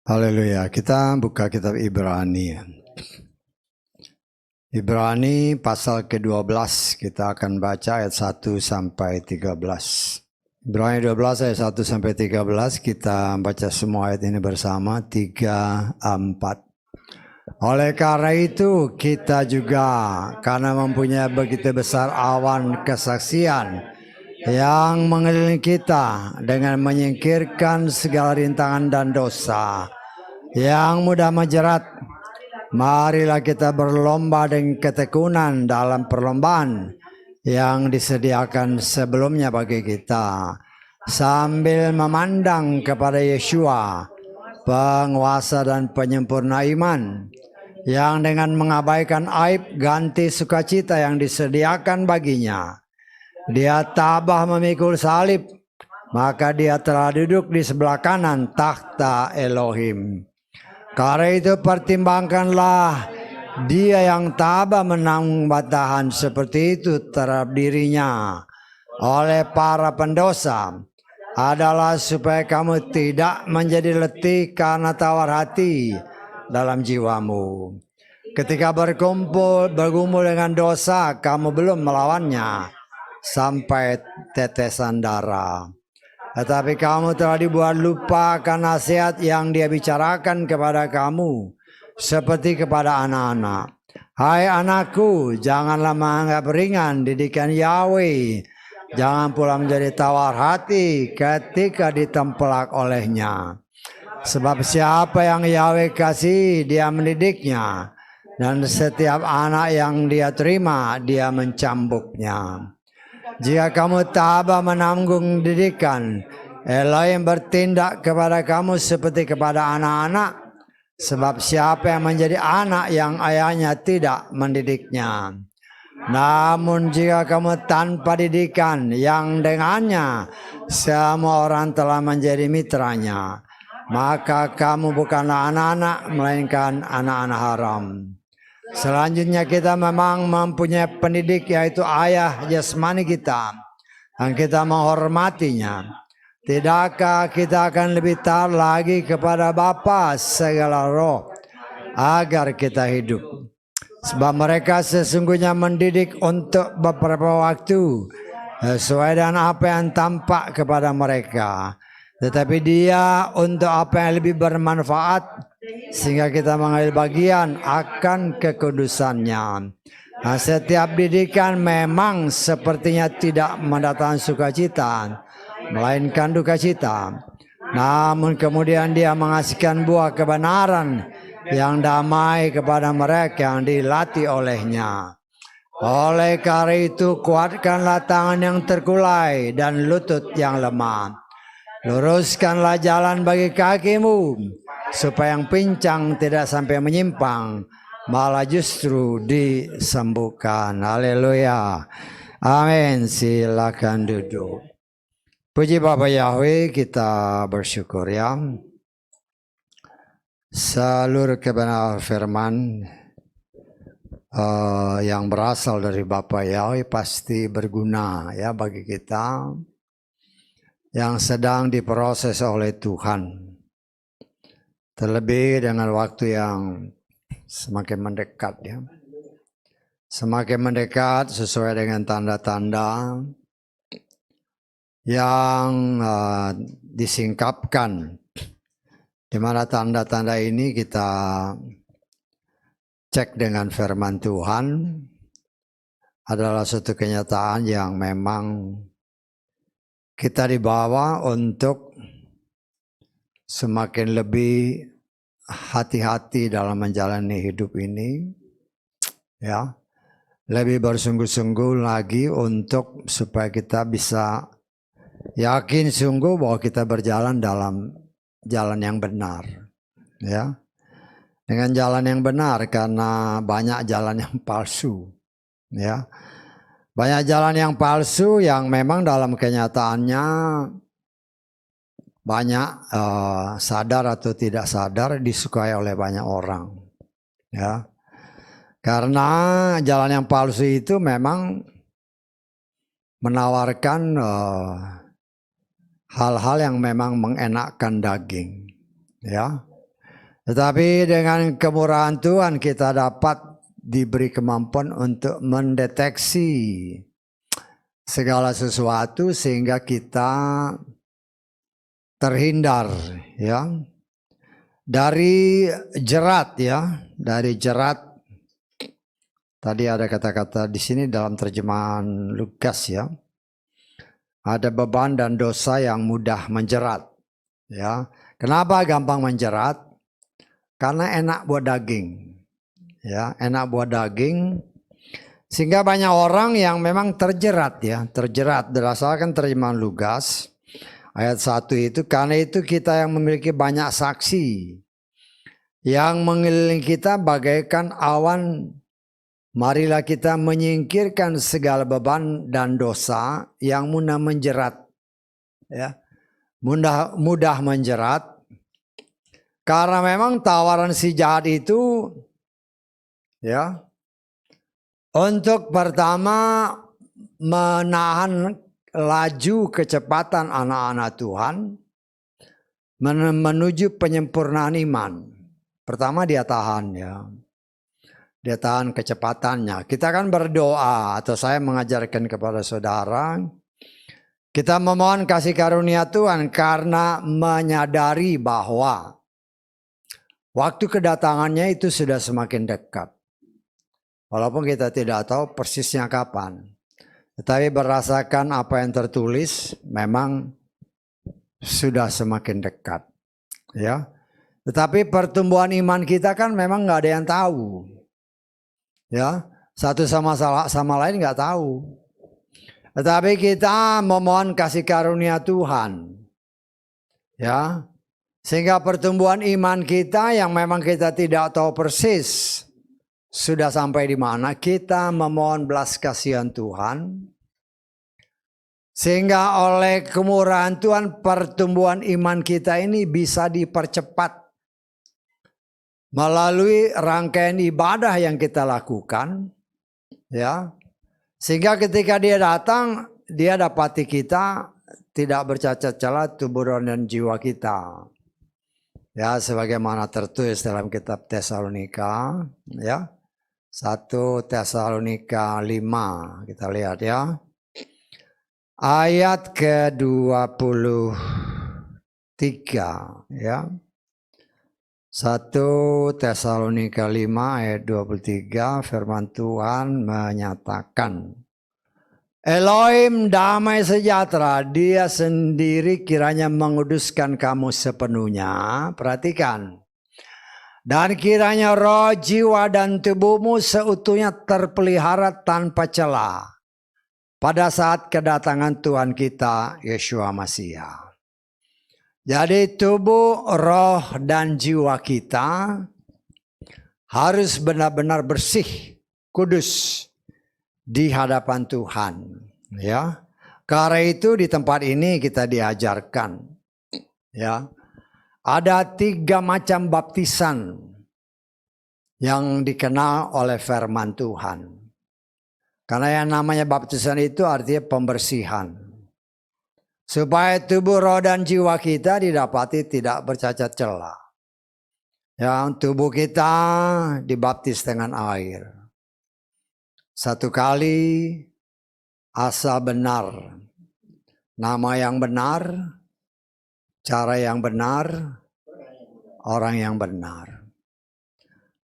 Haleluya, kita buka kitab Ibrani. Ibrani pasal ke-12, kita akan baca ayat 1 sampai 13. Ibrani 12 ayat 1 sampai 13, kita baca semua ayat ini bersama, 3, 4. Oleh karena itu kita juga, karena mempunyai begitu besar awan kesaksian yang mengelilingi kita dengan menyingkirkan segala rintangan dan dosa yang mudah menjerat, marilah kita berlomba dengan ketekunan dalam perlombaan yang disediakan sebelumnya bagi kita, sambil memandang kepada Yeshua, penguasa dan penyempurna iman, yang dengan mengabaikan aib ganti sukacita yang disediakan baginya. Dia tabah memikul salib, maka dia telah duduk di sebelah kanan takhta Elohim. Karena itu pertimbangkanlah dia yang tabah menanggung batahan seperti itu terhadap dirinya oleh para pendosa, adalah supaya kamu tidak menjadi letih karena tawar hati dalam jiwamu. Ketika bergumul dengan dosa, kamu belum melawannya sampai tetesan darah. Tetapi kamu telah dibuat lupa akan nasihat yang dia bicarakan kepada kamu, seperti kepada anak-anak. Hai anakku, janganlah menganggap ringan didikan Yahweh. Jangan pula menjadi tawar hati ketika ditempelak olehnya. Sebab siapa yang Yahweh kasih, dia mendidiknya. Dan setiap anak yang dia terima, dia mencambuknya. Jika kamu tabah menanggung didikan, Elohim bertindak kepada kamu seperti kepada anak-anak. Sebab siapa yang menjadi anak yang ayahnya tidak mendidiknya. Namun jika kamu tanpa didikan yang dengannya semua orang telah menjadi mitranya, maka kamu bukanlah anak-anak melainkan anak-anak haram. Selanjutnya kita memang mempunyai pendidik, yaitu ayah jasmani kita, dan kita menghormatinya. Tidakkah kita akan lebih taat lagi kepada Bapa segala roh agar kita hidup? Sebab mereka sesungguhnya mendidik untuk beberapa waktu sesuai dengan apa yang tampak kepada mereka. Tetapi dia untuk apa yang lebih bermanfaat, sehingga kita mengambil bagian akan kekudusannya. Nah, setiap didikan memang sepertinya tidak mendatangkan sukacita, melainkan duka cita. Namun kemudian dia mengasihkan buah kebenaran yang damai kepada mereka yang dilatih olehnya. Oleh karena itu kuatkanlah tangan yang terkulai dan lutut yang lemah. Luruskanlah jalan bagi kakimu, supaya yang pincang tidak sampai menyimpang, malah justru disembuhkan. Haleluya. Amin. Silakan duduk. Puji Bapa Yahweh, kita bersyukur ya. Seluruh kebenaran firman yang berasal dari Bapa Yahweh pasti berguna ya bagi kita yang sedang diproses oleh Tuhan. Terlebih dengan waktu yang semakin mendekat ya. Semakin mendekat sesuai dengan tanda-tanda yang disingkapkan. Di mana tanda-tanda ini kita cek dengan firman Tuhan adalah suatu kenyataan yang memang kita dibawa untuk semakin lebih hati-hati dalam menjalani hidup ini, ya, lebih bersungguh-sungguh lagi untuk supaya kita bisa yakin sungguh bahwa kita berjalan dalam jalan yang benar, ya, dengan jalan yang benar, karena banyak jalan yang palsu, ya, banyak jalan yang palsu yang memang dalam kenyataannya banyak sadar atau tidak sadar disukai oleh banyak orang, ya, karena jalan yang palsu itu memang menawarkan hal-hal yang memang mengenakkan daging, ya. Tetapi dengan kemurahan Tuhan kita dapat diberi kemampuan untuk mendeteksi segala sesuatu sehingga kita terhindar, ya, dari jerat, ya, dari jerat. Tadi ada kata-kata di sini dalam terjemahan Lukas, ya. Ada beban dan dosa yang mudah menjerat, ya. Kenapa gampang menjerat? Karena enak buat daging, ya, enak buat daging, sehingga banyak orang yang memang terjerat, ya, terjerat. Berdasarkan terjemahan Lukas ayat 1 itu, karena itu kita yang memiliki banyak saksi yang mengelilingi kita bagaikan awan, marilah kita menyingkirkan segala beban dan dosa yang mudah menjerat, ya, mudah menjerat. Karena memang tawaran si jahat itu, ya, untuk pertama menahan laju kecepatan anak-anak Tuhan menuju penyempurnaan iman. Pertama dia tahan, ya, dia tahan kecepatannya. Kita kan berdoa, atau saya mengajarkan kepada saudara, kita memohon kasih karunia Tuhan karena menyadari bahwa waktu kedatangannya itu sudah semakin dekat. Walaupun kita tidak tahu persisnya kapan. Tetapi berdasarkan apa yang tertulis memang sudah semakin dekat. Ya. Tetapi pertumbuhan iman kita kan memang nggak ada yang tahu. Ya, satu sama lain nggak tahu. Tetapi kita memohon kasih karunia Tuhan. Ya. Sehingga pertumbuhan iman kita yang memang kita tidak tahu persis sudah sampai di mana, kita memohon belas kasihan Tuhan. Sehingga oleh kemurahan Tuhan pertumbuhan iman kita ini bisa dipercepat melalui rangkaian ibadah yang kita lakukan, ya. Sehingga ketika dia datang, dia dapati kita tidak bercacat celah tubuh dan jiwa kita. Ya, sebagaimana tertulis dalam kitab Tesalonika, ya. 1 Tesalonika 5, kita lihat, ya. Ayat ke-23, ya. 1 Tesalonika 5 ayat 23, firman Tuhan menyatakan, Elohim damai sejahtera, dia sendiri kiranya menguduskan kamu sepenuhnya. Perhatikan. Dan kiranya roh, jiwa, dan tubuhmu seutuhnya terpelihara tanpa celah pada saat kedatangan Tuhan kita, Yeshua Masiah. Jadi tubuh, roh, dan jiwa kita harus benar-benar bersih, kudus di hadapan Tuhan, ya. Karena itu di tempat ini kita diajarkan, ya, ada 3 macam baptisan yang dikenal oleh firman Tuhan. Karena yang namanya baptisan itu artinya pembersihan, supaya tubuh, roh, dan jiwa kita didapati tidak bercacat celah. Yang tubuh kita dibaptis dengan air. 1 kali, asal benar, nama yang benar, cara yang benar, orang yang benar.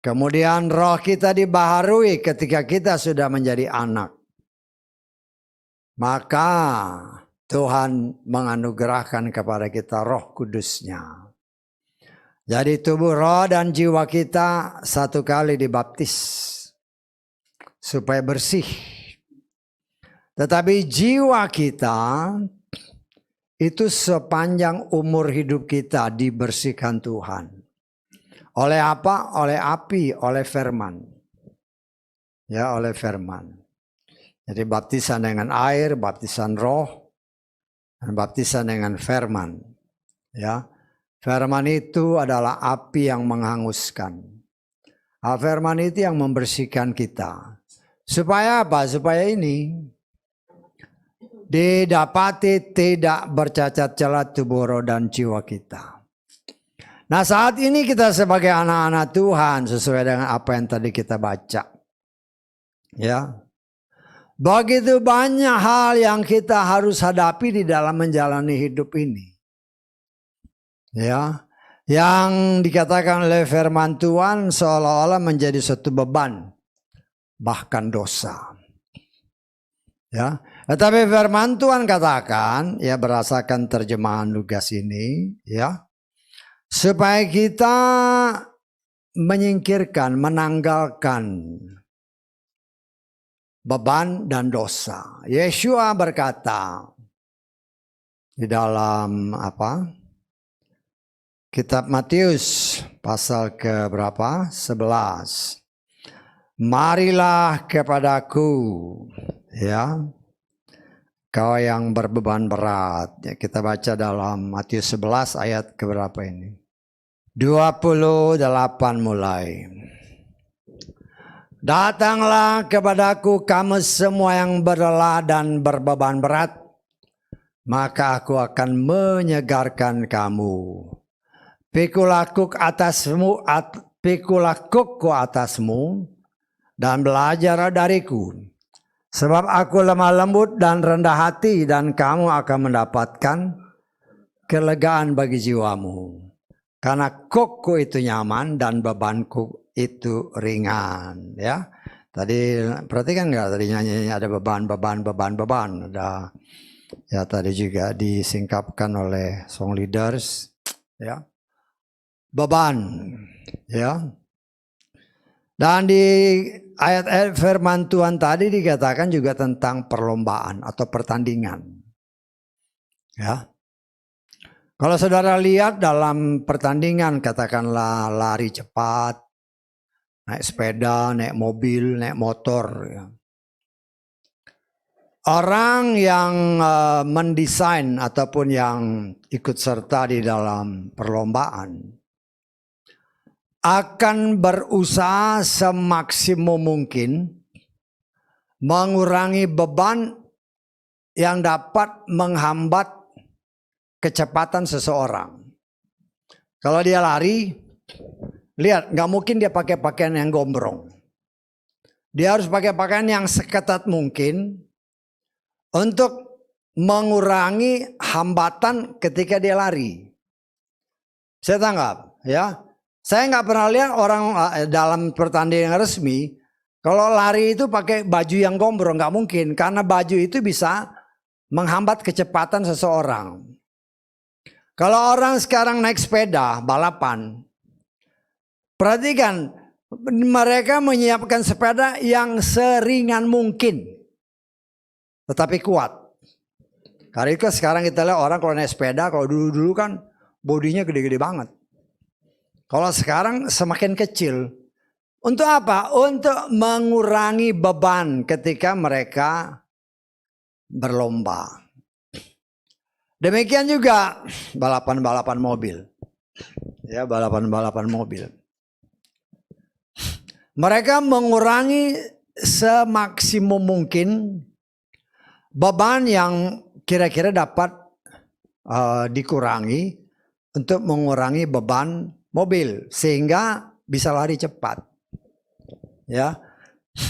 Kemudian roh kita dibaharui ketika kita sudah menjadi anak. Maka Tuhan menganugerahkan kepada kita Roh Kudusnya. Jadi tubuh, roh, dan jiwa kita 1 kali dibaptis supaya bersih. Tetapi jiwa kita itu sepanjang umur hidup kita dibersihkan Tuhan. Oleh apa? Oleh api, oleh firman. Ya, oleh firman. Jadi baptisan dengan air, baptisan roh, dan baptisan dengan firman. Ya, firman itu adalah api yang menghanguskan. Firman itu yang membersihkan kita. Supaya apa? Supaya ini didapati tidak bercacat celah tubuh roh dan jiwa kita. Nah, saat ini kita sebagai anak-anak Tuhan sesuai dengan apa yang tadi kita baca. Ya. Begitu banyak hal yang kita harus hadapi di dalam menjalani hidup ini. Ya. Yang dikatakan oleh firman Tuhan seolah-olah menjadi suatu beban, bahkan dosa. Ya, tetapi firman Tuhan katakan, ya berdasarkan terjemahan Lukas ini, ya, supaya kita menyingkirkan, menanggalkan beban dan dosa. Yeshua berkata di dalam Kitab Matius pasal ke berapa? 11. Marilah kepadaku, ya, kau yang berbeban berat. Ya, kita baca dalam Matius 11 ayat ke berapa ini? 28 mulai. Datanglah kepadaku kamu semua yang berlelah dan berbeban berat, maka aku akan menyegarkan kamu. Pikulah kuk atasmu dan belajar dariku. Sebab aku lemah lembut dan rendah hati dan kamu akan mendapatkan kelegaan bagi jiwamu. Karena kukku itu nyaman dan bebanku itu ringan. Ya, tadi perhatikan nggak tadi nyanyinya ada beban. Ada ya tadi juga disingkapkan oleh song leaders. Ya. Beban, ya. Dan di ayat-ayat firman Tuhan tadi dikatakan juga tentang perlombaan atau pertandingan. Ya. Kalau saudara lihat dalam pertandingan katakanlah lari cepat, naik sepeda, naik mobil, naik motor. Ya. Orang yang mendesain ataupun yang ikut serta di dalam perlombaan akan berusaha semaksimum mungkin mengurangi beban yang dapat menghambat kecepatan seseorang. Kalau dia lari, lihat gak mungkin dia pakai pakaian yang gombrong. Dia harus pakai pakaian yang seketat mungkin untuk mengurangi hambatan ketika dia lari. Saya tanggap, ya. Saya nggak pernah lihat orang dalam pertandingan resmi kalau lari itu pakai baju yang gombrong, nggak mungkin karena baju itu bisa menghambat kecepatan seseorang. Kalau orang sekarang naik sepeda balapan, perhatikan mereka menyiapkan sepeda yang seringan mungkin, tetapi kuat. Karena itu sekarang kita lihat orang kalau naik sepeda, kalau dulu-dulu kan bodinya gede-gede banget. Kalau sekarang semakin kecil. Untuk apa? Untuk mengurangi beban ketika mereka berlomba. Demikian juga balapan-balapan mobil. Ya, balapan-balapan mobil. Mereka mengurangi semaksimum mungkin beban yang kira-kira dapat dikurangi untuk mengurangi beban mobil sehingga bisa lari cepat. Ya.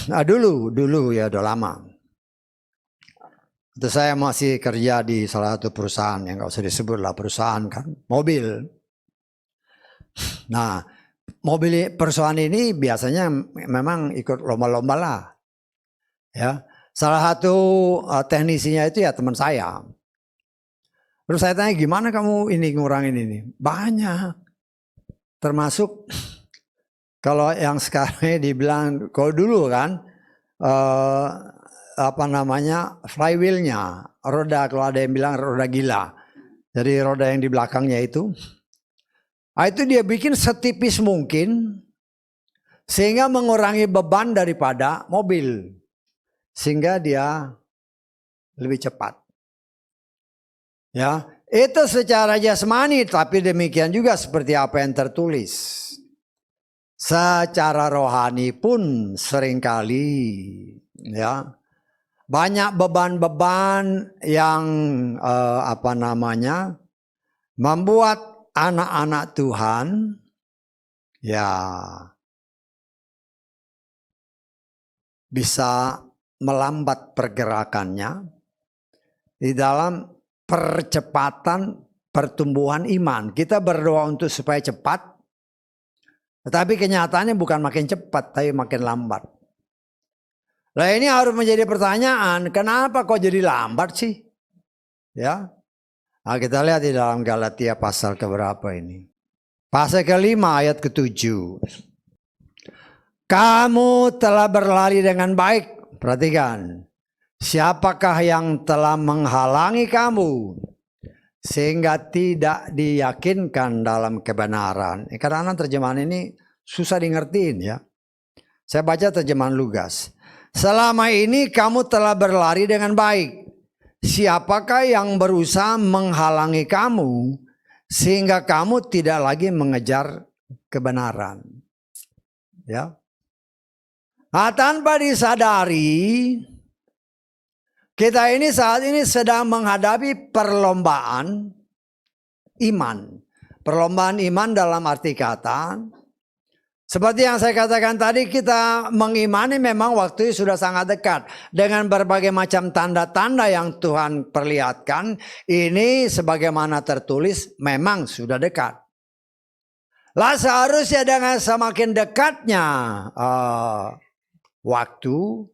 Nah, dulu ya udah lama. Itu saya masih kerja di salah satu perusahaan yang nggak usah disebut lah perusahaan kan mobil. Nah, mobil perusahaan ini biasanya memang ikut lomba-lomba lah. Ya. Salah satu teknisinya itu ya teman saya. Terus saya tanya gimana kamu ini ngurangin ini? Banyak. Termasuk kalau yang sekarang dibilang kalau dulu kan flywheelnya roda, kalau ada yang bilang roda gila, jadi roda yang di belakangnya itu dia bikin setipis mungkin sehingga mengurangi beban daripada mobil sehingga dia lebih cepat. Ya. Itu secara jasmani, tapi demikian juga seperti apa yang tertulis. Secara rohani pun seringkali ya banyak beban-beban yang membuat anak-anak Tuhan ya bisa melambat pergerakannya di dalam percepatan pertumbuhan iman. Kita berdoa untuk supaya cepat, tetapi kenyataannya bukan makin cepat, tapi makin lambat. Nah, ini harus menjadi pertanyaan, kenapa kok jadi lambat sih? Ya, nah, kita lihat di dalam Galatia pasal keberapa ini? Pasal ke-5 ayat ke-7. Kamu telah berlari dengan baik. Perhatikan. Siapakah yang telah menghalangi kamu sehingga tidak diyakinkan dalam kebenaran? Karena terjemahan ini susah dimengertiin ya. Saya baca terjemahan Lugas. Selama ini kamu telah berlari dengan baik. Siapakah yang berusaha menghalangi kamu sehingga kamu tidak lagi mengejar kebenaran? Ya. Nah, tanpa disadari, kita ini saat ini sedang menghadapi perlombaan iman. Perlombaan iman dalam arti kata, seperti yang saya katakan tadi, kita mengimani memang waktu sudah sangat dekat. Dengan berbagai macam tanda-tanda yang Tuhan perlihatkan, ini sebagaimana tertulis memang sudah dekat. Lah seharusnya dengan semakin dekatnya waktu,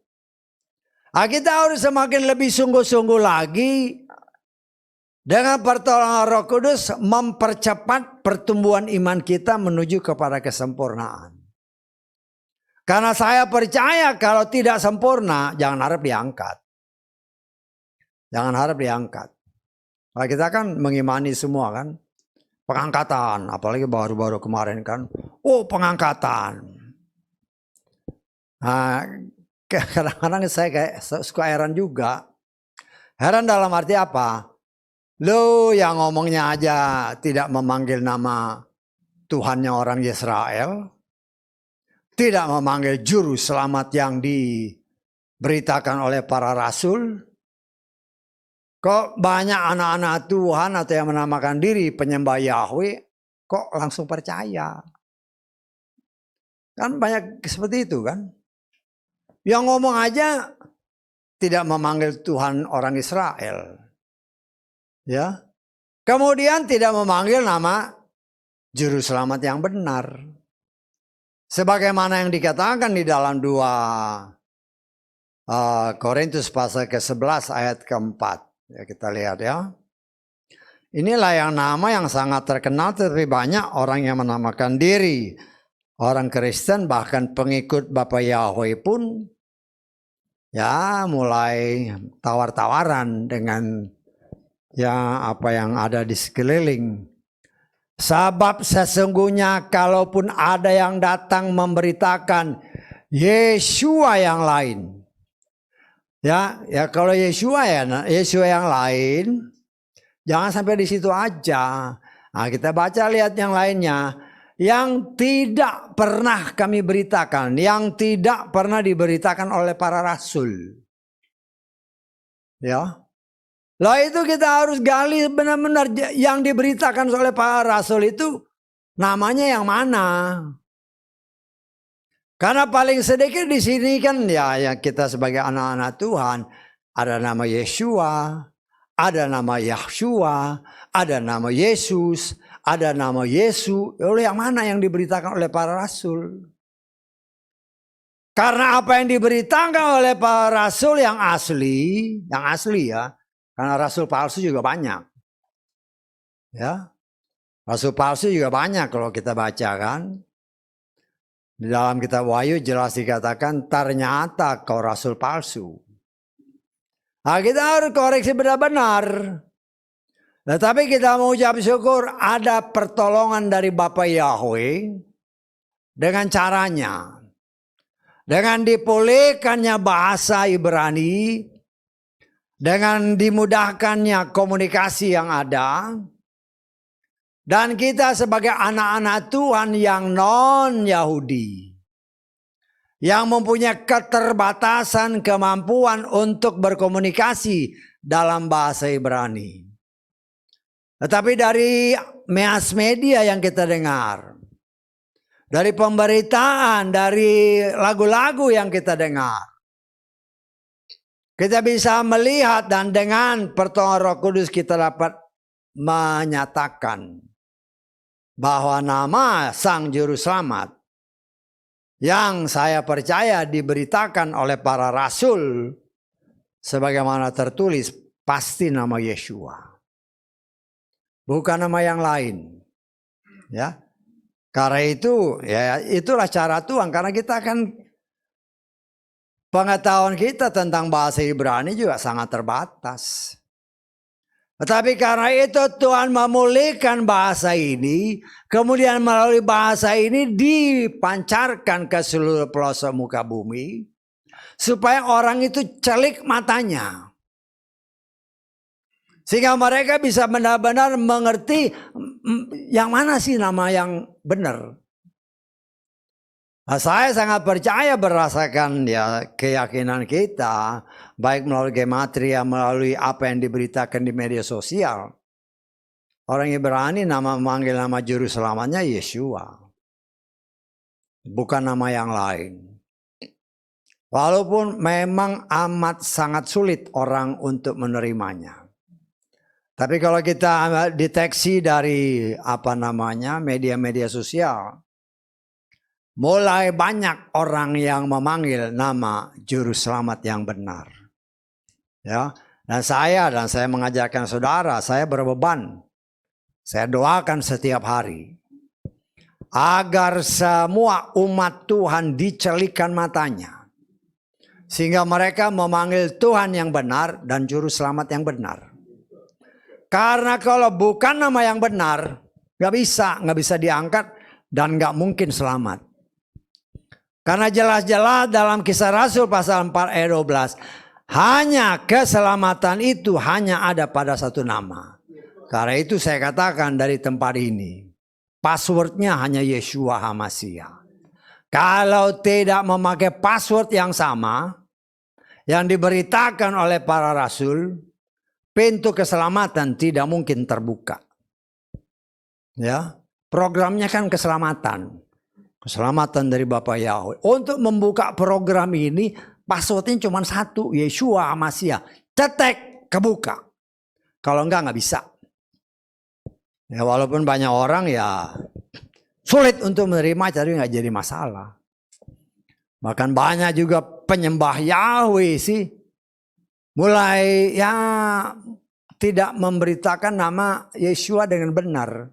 kita harus semakin lebih sungguh-sungguh lagi dengan pertolongan Roh Kudus mempercepat pertumbuhan iman kita menuju kepada kesempurnaan. Karena saya percaya kalau tidak sempurna, jangan harap diangkat. Jangan harap diangkat. Nah, kita kan mengimani semua kan. Pengangkatan, apalagi baru-baru kemarin kan. Oh, pengangkatan. Nah, kadang-kadang saya kayak suka heran juga. Heran dalam arti apa? Lo yang ngomongnya aja tidak memanggil nama Tuhannya orang Israel. Tidak memanggil juru selamat yang diberitakan oleh para rasul. Kok banyak anak-anak Tuhan atau yang menamakan diri penyembah Yahweh kok langsung percaya? Kan banyak seperti itu kan. Yang ngomong aja tidak memanggil Tuhan orang Israel. Ya. Kemudian tidak memanggil nama juru selamat yang benar. Sebagaimana yang dikatakan di dalam 2 Korintus pasal ke-11 ayat ke-4. Ya, kita lihat ya. Inilah yang nama yang sangat terkenal, tapi banyak orang yang menamakan diri orang Kristen, bahkan pengikut Bapak Yahweh pun ya mulai tawar-tawaran dengan ya apa yang ada di sekeliling. Sebab sesungguhnya kalaupun ada yang datang memberitakan Yeshua yang lain. Ya kalau Yeshua yang lain, jangan sampai di situ aja. Nah, kita baca lihat yang lainnya. Yang tidak pernah kami beritakan, yang tidak pernah diberitakan oleh para rasul. Ya. Lah itu kita harus gali benar-benar yang diberitakan oleh para rasul itu namanya yang mana? Karena paling sedikit di sini kan ya kita sebagai anak-anak Tuhan ada nama Yeshua, ada nama Yahshua, ada nama Yesus, ada nama Yesus. Oleh yang mana yang diberitakan oleh para rasul? Karena apa yang diberitakan oleh para rasul yang asli ya. Karena rasul palsu juga banyak. Ya. Rasul palsu juga banyak kalau kita baca kan. Di dalam kitab Wahyu jelas dikatakan ternyata kau rasul palsu. Nah, kita harus koreksi benar-benar. Tetapi kita mau ucap syukur ada pertolongan dari Bapa Yahweh dengan caranya. Dengan dipulihkannya bahasa Ibrani, dengan dimudahkannya komunikasi yang ada. Dan kita sebagai anak-anak Tuhan yang non-Yahudi yang mempunyai keterbatasan kemampuan untuk berkomunikasi dalam bahasa Ibrani. Tetapi dari mass media yang kita dengar, dari pemberitaan, dari lagu-lagu yang kita dengar, kita bisa melihat dan dengan pertolongan Roh Kudus kita dapat menyatakan bahwa nama Sang Juru Selamat yang saya percaya diberitakan oleh para rasul sebagaimana tertulis pasti nama Yeshua, bukan nama yang lain. Ya, karena itu ya itulah cara Tuhan, karena kita kan pengetahuan kita tentang bahasa Ibrani juga sangat terbatas. Tetapi karena itu Tuhan memulihkan bahasa ini, kemudian melalui bahasa ini dipancarkan ke seluruh pelosok muka bumi, supaya orang itu celik matanya. Sehingga mereka bisa benar-benar mengerti yang mana sih nama yang benar. Nah, saya sangat percaya berdasarkan ya keyakinan kita, baik melalui gematria, melalui apa yang diberitakan di media sosial. Orang Ibrani memanggil nama Juru Selamatnya Yeshua, bukan nama yang lain. Walaupun memang amat sangat sulit orang untuk menerimanya. Tapi kalau kita deteksi dari media-media sosial, mulai banyak orang yang memanggil nama Juru Selamat yang benar. Ya, dan saya mengajarkan saudara, saya berbeban. Saya doakan setiap hari agar semua umat Tuhan dicelikan matanya, sehingga mereka memanggil Tuhan yang benar dan Juru Selamat yang benar. Karena kalau bukan nama yang benar, nggak bisa diangkat dan nggak mungkin selamat. Karena jelas-jelas dalam Kisah Rasul pasal 4 ayat 12, hanya keselamatan itu hanya ada pada satu nama. Karena itu saya katakan dari tempat ini, passwordnya hanya Yeshua HaMashiach. Kalau tidak memakai password yang sama, yang diberitakan oleh para rasul, pintu keselamatan tidak mungkin terbuka. Ya, programnya kan keselamatan. Keselamatan dari Bapa Yahweh. Untuk membuka program ini, passwordnya cuma satu, Yeshua HaMashiach. Cetek, kebuka. Kalau enggak bisa. Ya, walaupun banyak orang ya sulit untuk menerima, tapi nggak jadi masalah. Bahkan banyak juga penyembah Yahweh sih, mulai ya tidak memberitakan nama Yeshua dengan benar.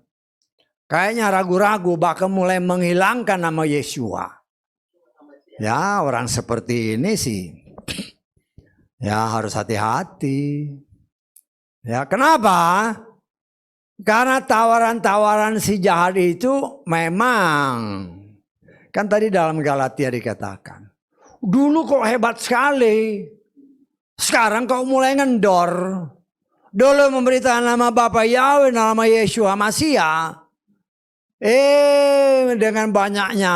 Kayaknya ragu-ragu, bahkan mulai menghilangkan nama Yeshua. Ya, orang seperti ini sih ya harus hati-hati. Ya, kenapa? Karena tawaran-tawaran si jahat itu memang, kan tadi dalam Galatia dikatakan, dulu kok hebat sekali, sekarang kok mulai ngendor. Dulu memberitakan nama Bapa Yahweh, nama Yeshua HaMashiach. Dengan banyaknya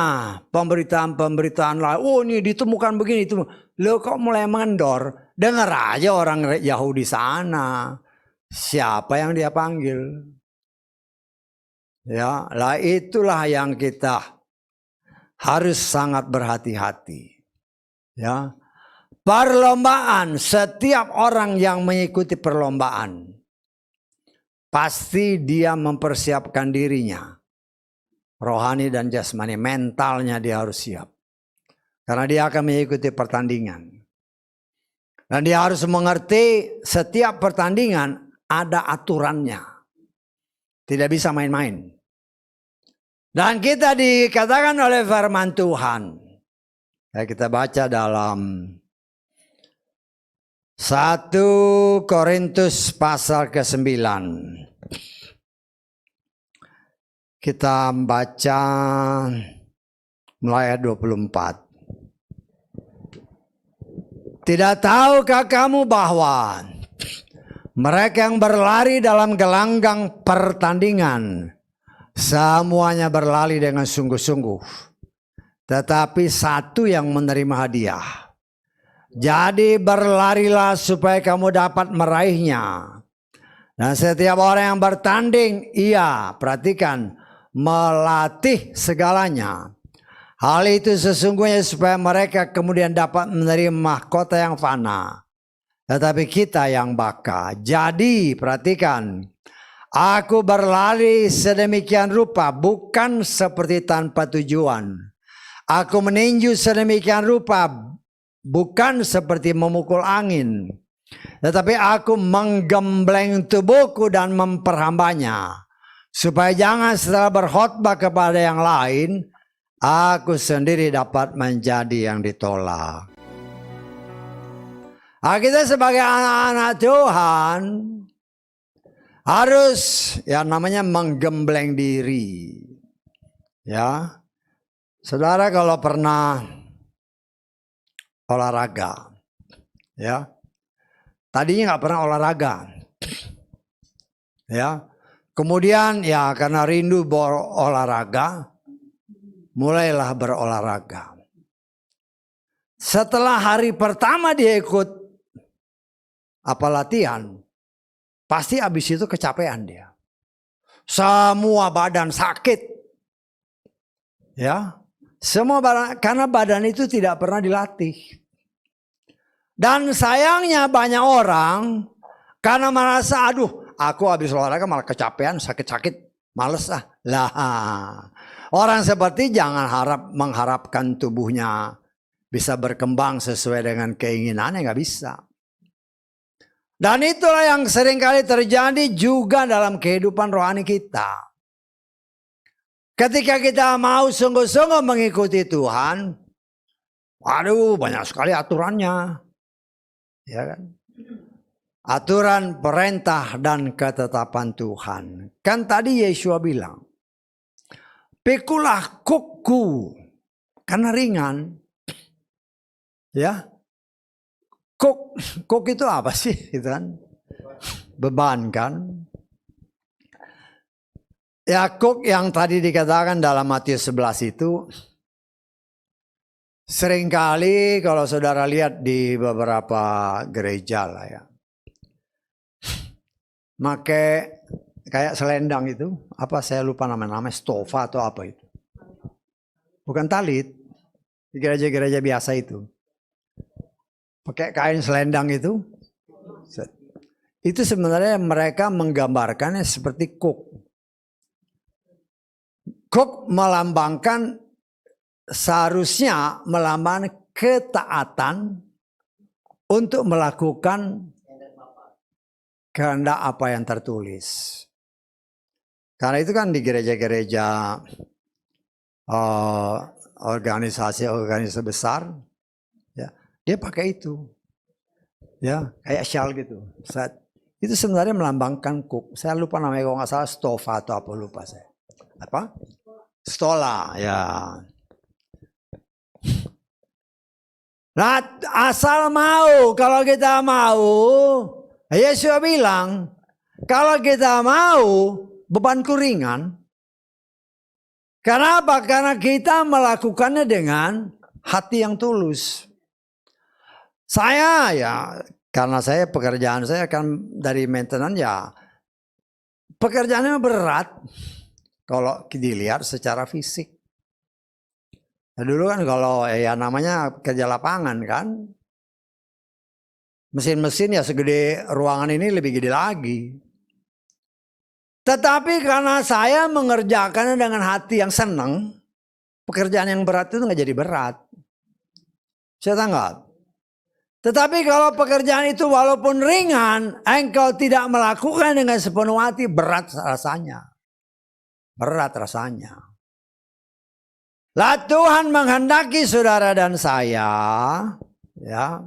pemberitaan-pemberitaan lain, oh ini ditemukan begini, itu lo kok mulai mengendor. Dengar aja orang Yahudi sana, siapa yang dia panggil. Ya, lah itulah yang kita harus sangat berhati-hati. Ya, perlombaan, setiap orang yang mengikuti perlombaan pasti dia mempersiapkan dirinya. Rohani dan jasmani, mentalnya dia harus siap. Karena dia akan mengikuti pertandingan. Dan dia harus mengerti setiap pertandingan ada aturannya. Tidak bisa main-main. Dan kita dikatakan oleh firman Tuhan. Ya, kita baca dalam 1 Korintus pasal ke-9. Kita baca mulai ayat 24. Tidak tahukah kamu bahwa mereka yang berlari dalam gelanggang pertandingan semuanya berlari dengan sungguh-sungguh, tetapi satu yang menerima hadiah. Jadi berlarilah supaya kamu dapat meraihnya. Dan setiap orang yang bertanding, ia, perhatikan, melatih segalanya. Hal itu sesungguhnya supaya mereka kemudian dapat menerima mahkota yang fana. Tetapi kita yang baka. Jadi perhatikan, aku berlari sedemikian rupa, bukan seperti tanpa tujuan. Aku meninju sedemikian rupa, bukan seperti memukul angin. Tetapi aku menggembleng tubuhku dan memperhambanya. Supaya jangan setelah berkhotbah kepada yang lain, aku sendiri dapat menjadi yang ditolak. Kita sebagai anak-anak Tuhan harus yang namanya menggembleng diri. Ya, saudara kalau pernah olahraga, ya, tadinya nggak pernah olahraga, ya, kemudian ya karena rindu berolahraga, mulailah berolahraga. Setelah hari pertama dia ikut latihan, pasti habis itu kecapean dia. Semua badan sakit. Ya. Semua badan, karena badan itu tidak pernah dilatih. Dan sayangnya banyak orang karena merasa aduh, aku habis olahraga malah kecapean, sakit-sakit, males ah. Lah. Orang seperti jangan mengharapkan tubuhnya bisa berkembang sesuai dengan keinginannya, nggak bisa. Dan itulah yang seringkali terjadi juga dalam kehidupan rohani kita. Ketika kita mau sungguh-sungguh mengikuti Tuhan, waduh banyak sekali aturannya. Ya kan? Aturan, perintah, dan ketetapan Tuhan. Kan tadi Yesua bilang, pikulah kukku, karena ringan. Ya, kuk itu apa sih? Gitu kan? Beban kan? Ya kuk yang tadi dikatakan dalam Matius 11 itu seringkali kalau saudara lihat di beberapa gereja lah ya, make kayak selendang itu, apa saya lupa namanya stofa atau apa itu, bukan talit, di gereja-gereja biasa itu. Pakai kain selendang itu sebenarnya mereka menggambarkannya seperti kuk. Kuk melambangkan, seharusnya melambangkan ketaatan untuk melakukan kehendak apa yang tertulis. Karena itu kan di gereja-gereja organisasi besar, ya, dia pakai itu, ya kayak shawl gitu. Itu sebenarnya melambangkan kuk. Saya lupa namanya, kalau nggak salah stofa atau apa, lupa saya. Apa? Stola, ya. Nah, asal mau, kalau kita mau, Yesus bilang, kalau kita mau, bebanku ringan. Kenapa? Karena kita melakukannya dengan hati yang tulus. Saya ya, karena pekerjaan saya kan dari maintenance ya, pekerjaannya berat kalau dilihat secara fisik. Nah, dulu kan kalau ya namanya kerja lapangan kan, mesin-mesin ya segede ruangan ini, lebih gede lagi. Tetapi karena saya mengerjakannya dengan hati yang senang, pekerjaan yang berat itu nggak jadi berat. Saya tanggap. Tetapi kalau pekerjaan itu walaupun ringan, engkau tidak melakukan dengan sepenuh hati, berat rasanya. Berat rasanya. Lah Tuhan menghendaki saudara dan saya, ya.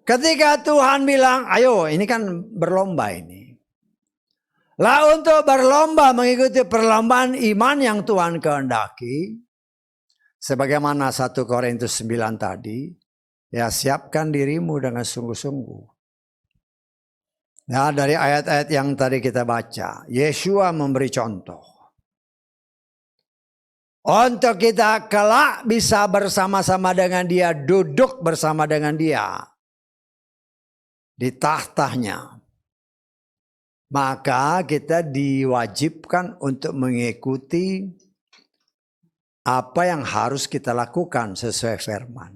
Ketika Tuhan bilang, ayo ini kan berlomba ini. Lah untuk berlomba mengikuti perlombaan iman yang Tuhan kehendaki, sebagaimana 1 Korintus 9 tadi, ya siapkan dirimu dengan sungguh-sungguh. Ya, dari ayat-ayat yang tadi kita baca, Yesua memberi contoh. Untuk kita kelak bisa bersama-sama dengan dia, duduk bersama dengan dia di tahtanya. Maka kita diwajibkan untuk mengikuti apa yang harus kita lakukan sesuai firman.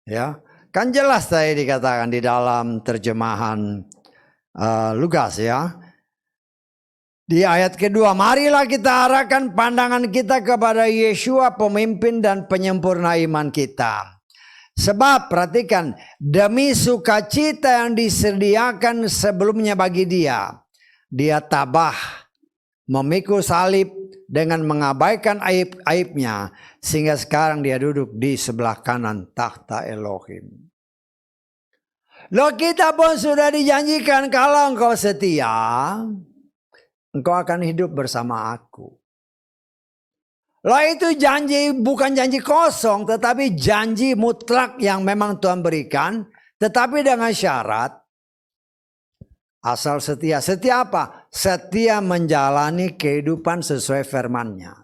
Ya, kan jelas tadi dikatakan di dalam terjemahan Lukas ya. Di ayat kedua, marilah kita arahkan pandangan kita kepada Yeshua, pemimpin dan penyempurna iman kita. Sebab perhatikan, demi sukacita yang disediakan sebelumnya bagi dia, dia tabah memikul salib dengan mengabaikan aib-aibnya, sehingga sekarang dia duduk di sebelah kanan takhta Elohim. Loh, kita pun sudah dijanjikan kalau engkau setia, engkau akan hidup bersama aku. Loh, itu janji, bukan janji kosong, tetapi janji mutlak yang memang Tuhan berikan. Tetapi dengan syarat, asal setia. Setia apa? Setia menjalani kehidupan sesuai firman-Nya.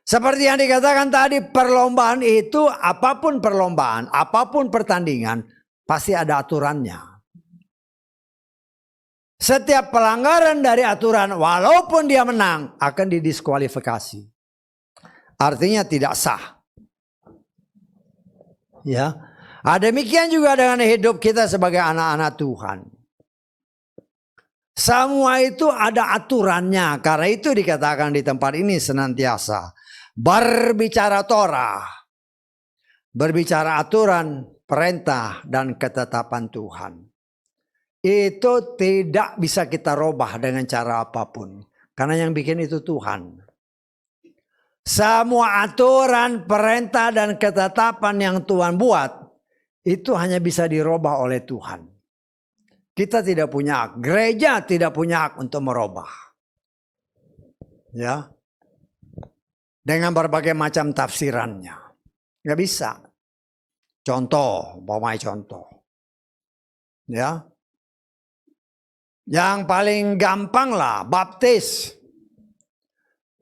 Seperti yang dikatakan tadi, perlombaan itu, apapun perlombaan, apapun pertandingan, pasti ada aturannya. Setiap pelanggaran dari aturan, walaupun dia menang, akan didiskualifikasi. Artinya tidak sah. Ya, demikian juga dengan hidup kita sebagai anak-anak Tuhan. Semua itu ada aturannya. Karena itu dikatakan di tempat ini senantiasa berbicara Torah, berbicara aturan, perintah dan ketetapan Tuhan. Itu tidak bisa kita robah dengan cara apapun. Karena yang bikin itu Tuhan. Semua aturan, perintah dan ketetapan yang Tuhan buat, itu hanya bisa dirubah oleh Tuhan. Kita tidak punya hak, gereja tidak punya hak untuk merubah. Ya, dengan berbagai macam tafsirannya. Nggak bisa. Contoh, contoh. Ya, yang paling gampang lah, baptis.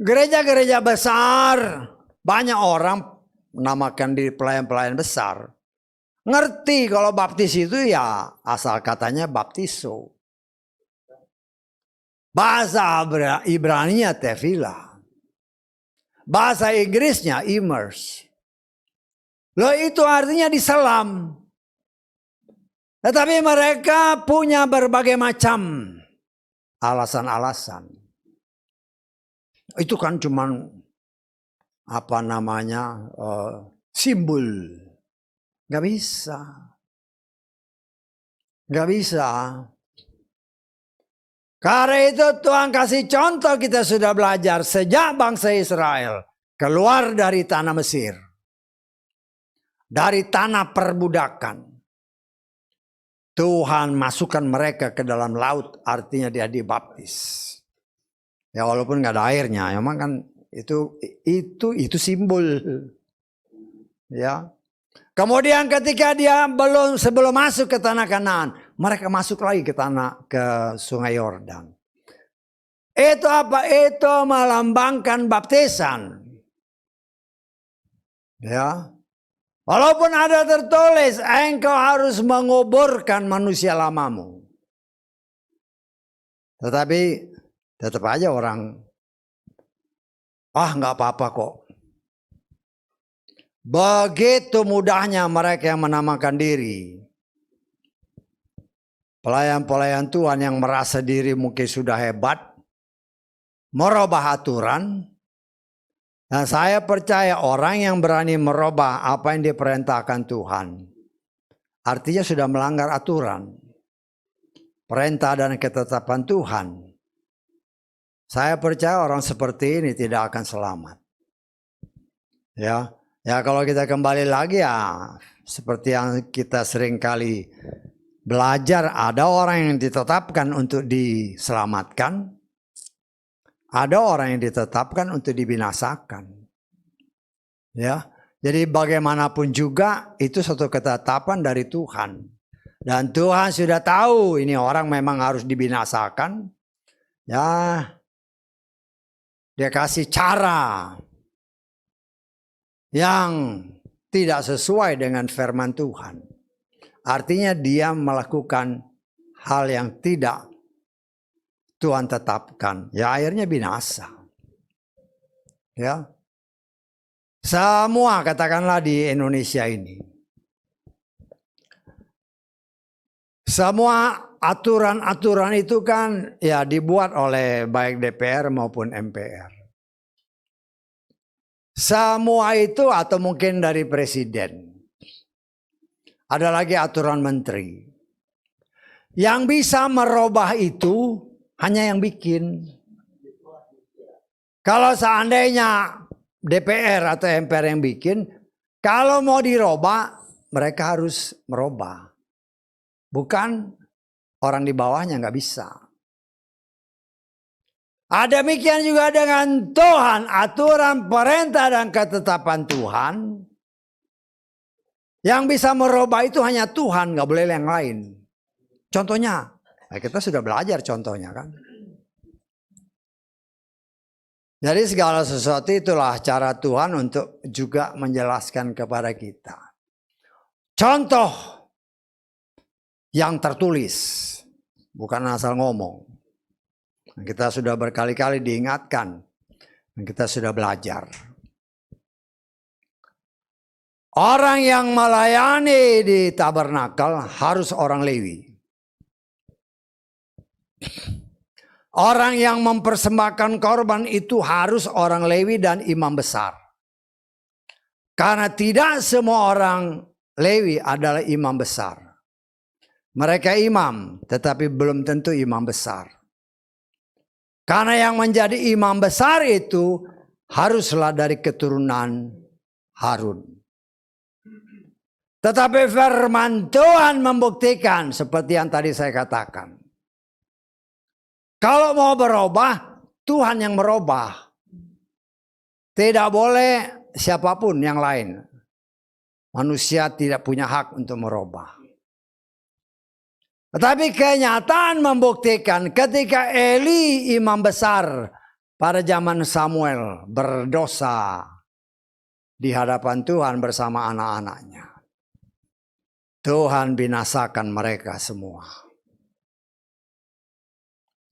Gereja-gereja besar, banyak orang menamakan diri pelayan-pelayan besar. Ngerti kalau baptis itu ya asal katanya baptiso. Bahasa Ibraninya tefillah. Bahasa Inggrisnya immerse. Loh, itu artinya diselam. Tetapi mereka punya berbagai macam alasan-alasan. Itu kan cuman simbol. Gak bisa. Gak bisa. Karena itu Tuhan kasih contoh, kita sudah belajar sejak bangsa Israel keluar dari tanah Mesir. Dari tanah perbudakan. Tuhan masukkan mereka ke dalam laut, artinya dia dibaptis. Ya walaupun nggak ada airnya, emang kan itu simbol. Ya. Kemudian ketika dia sebelum masuk ke tanah Kanaan, mereka masuk lagi ke Sungai Yordan. Itu apa? Itu melambangkan baptisan. Ya. Walaupun ada tertulis, engkau harus menguburkan manusia lamamu. Tetapi tetap aja orang, nggak apa-apa kok. Begitu mudahnya mereka yang menamakan diri pelayan-pelayan Tuhan yang merasa diri mungkin sudah hebat, merubah aturan. Dan saya percaya orang yang berani merubah apa yang diperintahkan Tuhan, artinya sudah melanggar aturan, perintah dan ketetapan Tuhan. Saya percaya orang seperti ini tidak akan selamat. Ya, kalau kita kembali lagi ya seperti yang kita sering kali belajar, ada orang yang ditetapkan untuk diselamatkan, ada orang yang ditetapkan untuk dibinasakan. Ya, jadi bagaimanapun juga itu suatu ketetapan dari Tuhan. Dan Tuhan sudah tahu ini orang memang harus dibinasakan. Ya, dia kasih cara yang tidak sesuai dengan firman Tuhan. Artinya dia melakukan hal yang tidak Tuhan tetapkan. Ya akhirnya binasa. Ya. Semua katakanlah di Indonesia ini. Semua aturan-aturan itu kan ya dibuat oleh baik DPR maupun MPR. Semua itu atau mungkin dari presiden. Ada lagi aturan menteri. Yang bisa merubah itu hanya yang bikin. Kalau seandainya DPR atau MPR yang bikin, kalau mau dirubah, mereka harus merubah. Bukan orang di bawahnya nggak bisa. Demikian juga dengan Tuhan, aturan, perintah, dan ketetapan Tuhan. Yang bisa merubah itu hanya Tuhan, nggak boleh yang lain. Contohnya, kita sudah belajar contohnya kan. Jadi segala sesuatu itulah cara Tuhan untuk juga menjelaskan kepada kita. Contoh yang tertulis, bukan asal ngomong. Kita sudah berkali-kali diingatkan, dan kita sudah belajar. Orang yang melayani di tabernakel harus orang Lewi. Orang yang mempersembahkan korban itu harus orang Lewi dan imam besar. Karena tidak semua orang Lewi adalah imam besar. Mereka imam, tetapi belum tentu imam besar. Karena yang menjadi imam besar itu haruslah dari keturunan Harun. Tetapi firman Tuhan membuktikan seperti yang tadi saya katakan. Kalau mau berubah, Tuhan yang merubah. Tidak boleh siapapun yang lain. Manusia tidak punya hak untuk merubah. Tetapi kenyataan membuktikan ketika Eli imam besar pada zaman Samuel berdosa di hadapan Tuhan bersama anak-anaknya. Tuhan binasakan mereka semua.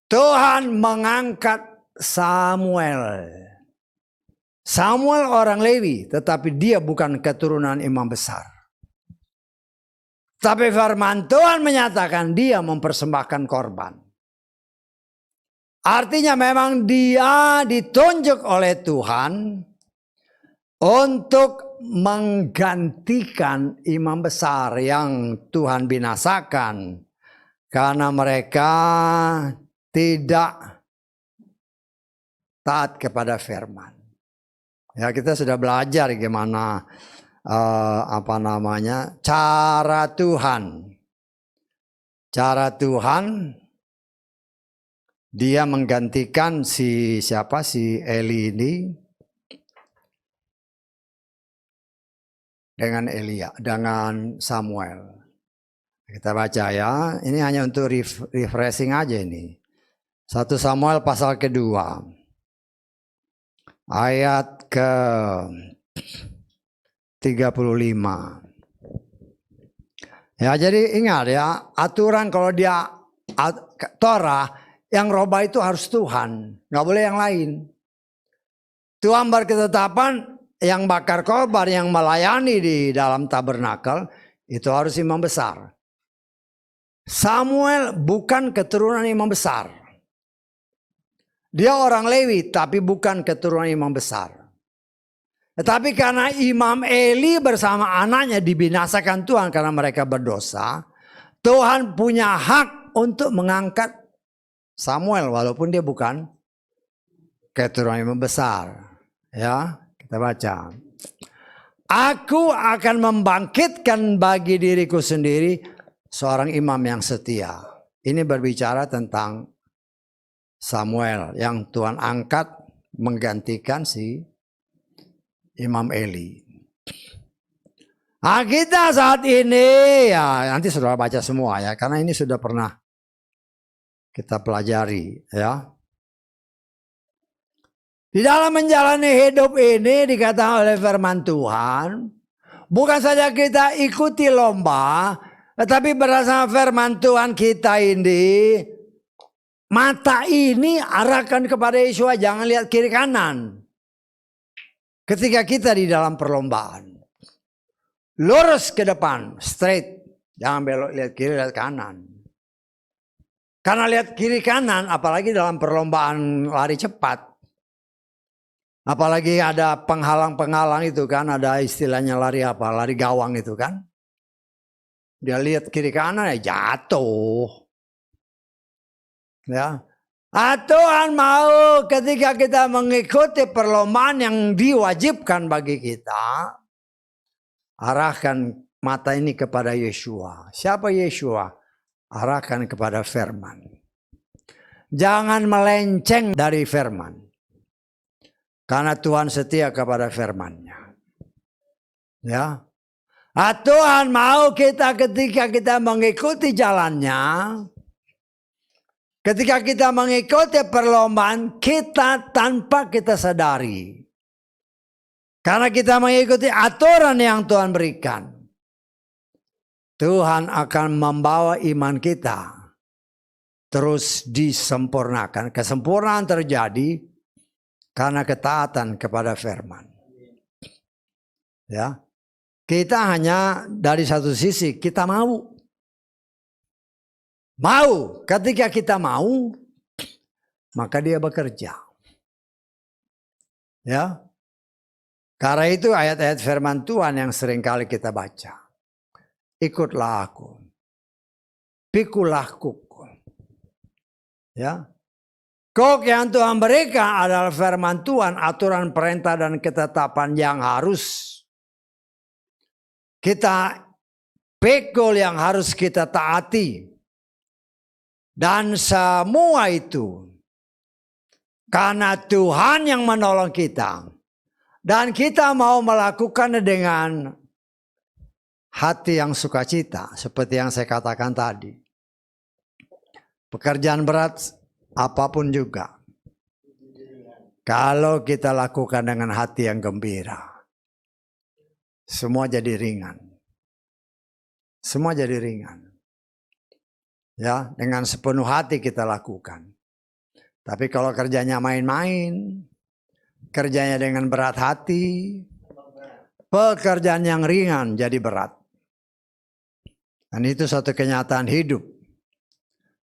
Tuhan mengangkat Samuel. Samuel orang Lewi, tetapi dia bukan keturunan imam besar. Tapi firman Tuhan menyatakan dia mempersembahkan korban. Artinya memang dia ditunjuk oleh Tuhan untuk menggantikan imam besar yang Tuhan binasakan. Karena mereka tidak taat kepada firman. Ya, kita sudah belajar gimana cara Tuhan. Cara Tuhan dia menggantikan si Eli ini dengan Samuel. Kita baca ya. Ini hanya untuk refreshing aja ini. 1 Samuel pasal kedua. Ayat ke 35. Ya, jadi ingat ya, aturan kalau dia Torah yang robah itu harus Tuhan, nggak boleh yang lain. Tuhan berketetapan yang bakar korban, yang melayani di dalam tabernakel itu harus imam besar. Samuel bukan keturunan imam besar. Dia orang Lewi tapi bukan keturunan imam besar. Tetapi karena Imam Eli bersama anaknya dibinasakan Tuhan karena mereka berdosa, Tuhan punya hak untuk mengangkat Samuel walaupun dia bukan keturunan imam besar. Ya, kita baca. Aku akan membangkitkan bagi diriku sendiri seorang imam yang setia. Ini berbicara tentang Samuel yang Tuhan angkat menggantikan si Imam Eli. Nah, kita saat ini ya nanti sudah baca semua ya karena ini sudah pernah kita pelajari ya. Di dalam menjalani hidup ini dikatakan oleh firman Tuhan, bukan saja kita ikuti lomba, tetapi berdasarkan firman Tuhan kita ini, mata ini arahkan kepada Yesus, jangan lihat kiri kanan. Ketika kita di dalam perlombaan, lurus ke depan, straight, jangan belok lihat kiri lihat kanan. Karena lihat kiri kanan, apalagi dalam perlombaan lari cepat. Apalagi ada penghalang-penghalang itu kan, ada istilahnya lari apa? Lari gawang itu kan. Dia lihat kiri kanan ya jatuh. Ya. Tuhan mau ketika kita mengikuti perlombaan yang diwajibkan bagi kita, arahkan mata ini kepada Yeshua. Siapa Yeshua? Arahkan kepada firman. Jangan melenceng dari firman. Karena Tuhan setia kepada firman-Nya. Ya. Tuhan mau kita ketika kita mengikuti jalannya, ketika kita mengikuti perlombaan, kita tanpa kita sadari. Karena kita mengikuti aturan yang Tuhan berikan, Tuhan akan membawa iman kita terus disempurnakan. Kesempurnaan terjadi karena ketaatan kepada firman. Ya. Kita hanya dari satu sisi kita mau. Mau, ketika kita mau, maka dia bekerja. Ya. Karena itu ayat-ayat firman Tuhan yang seringkali kita baca. Ikutlah aku. Pikulah kuku. Ya. Kok yang Tuhan berikan adalah firman Tuhan, aturan perintah dan ketetapan yang harus kita pikul, yang harus kita taati. Dan semua itu karena Tuhan yang menolong kita. Dan kita mau melakukan dengan hati yang sukacita. Seperti yang saya katakan tadi. Pekerjaan berat apapun juga, kalau kita lakukan dengan hati yang gembira, semua jadi ringan. Semua jadi ringan. Ya, dengan sepenuh hati kita lakukan. Tapi kalau kerjanya main-main, kerjanya dengan berat hati, pekerjaan yang ringan jadi berat. Dan itu satu kenyataan hidup.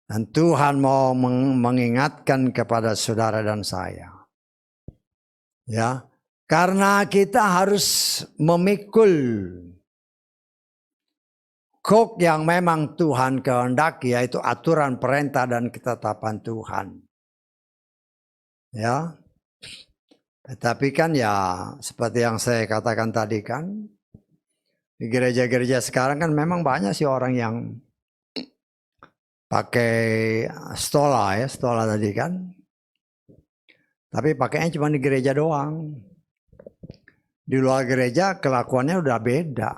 Dan Tuhan mau mengingatkan kepada saudara dan saya. Ya, karena kita harus memikul kok yang memang Tuhan kehendaki, yaitu aturan, perintah dan ketetapan Tuhan. Ya. Tetapi kan ya seperti yang saya katakan tadi kan, di gereja-gereja sekarang kan memang banyak sih orang yang pakai stola ya, stola tadi kan. Tapi pakainya cuma di gereja doang. Di luar gereja kelakuannya udah beda.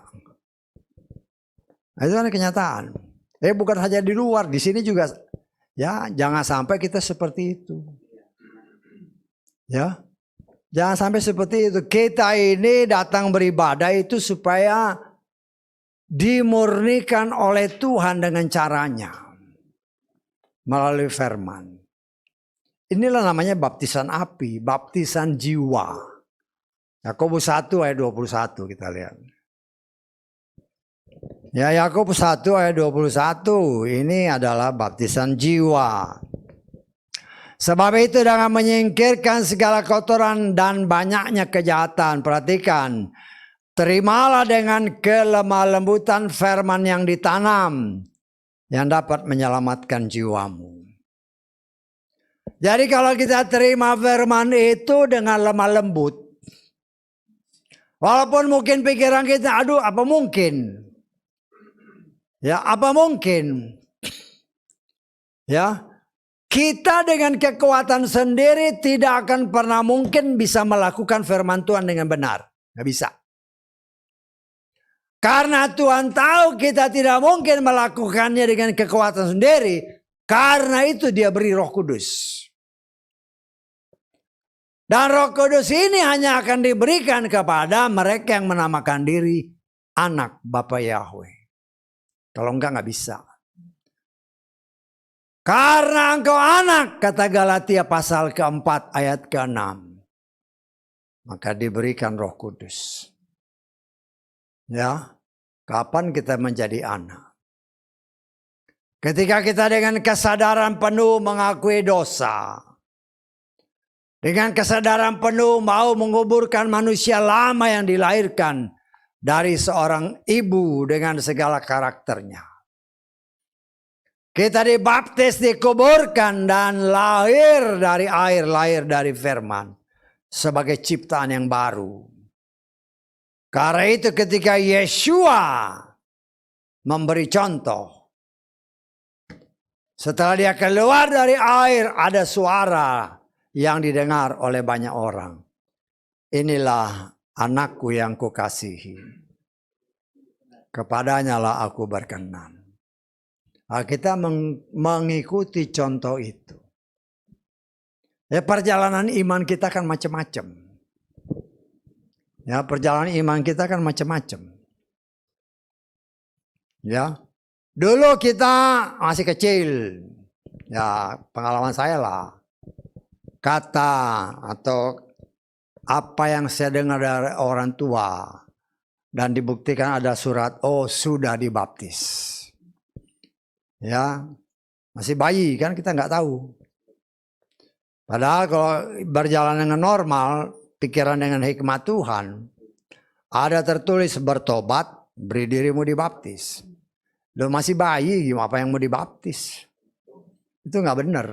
Nah, itu kan kenyataan. Bukan saja di luar, di sini juga. Ya, jangan sampai kita seperti itu. Ya, jangan sampai seperti itu. Kita ini datang beribadah itu supaya dimurnikan oleh Tuhan dengan caranya. Melalui firman. Inilah namanya baptisan api, baptisan jiwa. Yakobus 1 ayat 21 kita lihat. Ya, Yakobus 1 ayat 21 ini adalah baptisan jiwa. Sebab itu dengan menyingkirkan segala kotoran dan banyaknya kejahatan. Perhatikan, terimalah dengan kelemah lembutan firman yang ditanam, yang dapat menyelamatkan jiwamu. Jadi kalau kita terima firman itu dengan lemah lembut, walaupun mungkin pikiran kita, aduh apa mungkin? Ya apa mungkin? Ya, kita dengan kekuatan sendiri tidak akan pernah mungkin bisa melakukan firman Tuhan dengan benar. Nggak bisa. Karena Tuhan tahu kita tidak mungkin melakukannya dengan kekuatan sendiri. Karena itu dia beri Roh Kudus. Dan Roh Kudus ini hanya akan diberikan kepada mereka yang menamakan diri anak Bapa Yahweh. Kalau enggak bisa. Karena engkau anak, kata Galatia pasal keempat ayat ke-6. Maka diberikan Roh Kudus. Ya, kapan kita menjadi anak? Ketika kita dengan kesadaran penuh mengakui dosa. Dengan kesadaran penuh mau menguburkan manusia lama yang dilahirkan dari seorang ibu dengan segala karakternya. Kita dibaptis, dikuburkan dan lahir dari air, lahir dari firman. Sebagai ciptaan yang baru. Karena itu ketika Yeshua memberi contoh. Setelah dia keluar dari air ada suara yang didengar oleh banyak orang. Inilah anakku yang kukasihi. Kepadanya lah aku berkenan. Nah, kita mengikuti contoh itu. Ya, perjalanan iman kita kan macam-macam. Ya, perjalanan iman kita kan macam-macam. Ya, dulu kita masih kecil. Ya, pengalaman saya lah. Kata atau apa yang saya dengar dari orang tua dan dibuktikan ada surat, oh sudah dibaptis. Ya, masih bayi kan kita nggak tahu. Padahal kalau berjalan dengan normal, pikiran dengan hikmat Tuhan, ada tertulis bertobat, beri dirimu dibaptis. Lo masih bayi, apa yang mau dibaptis? Itu nggak benar.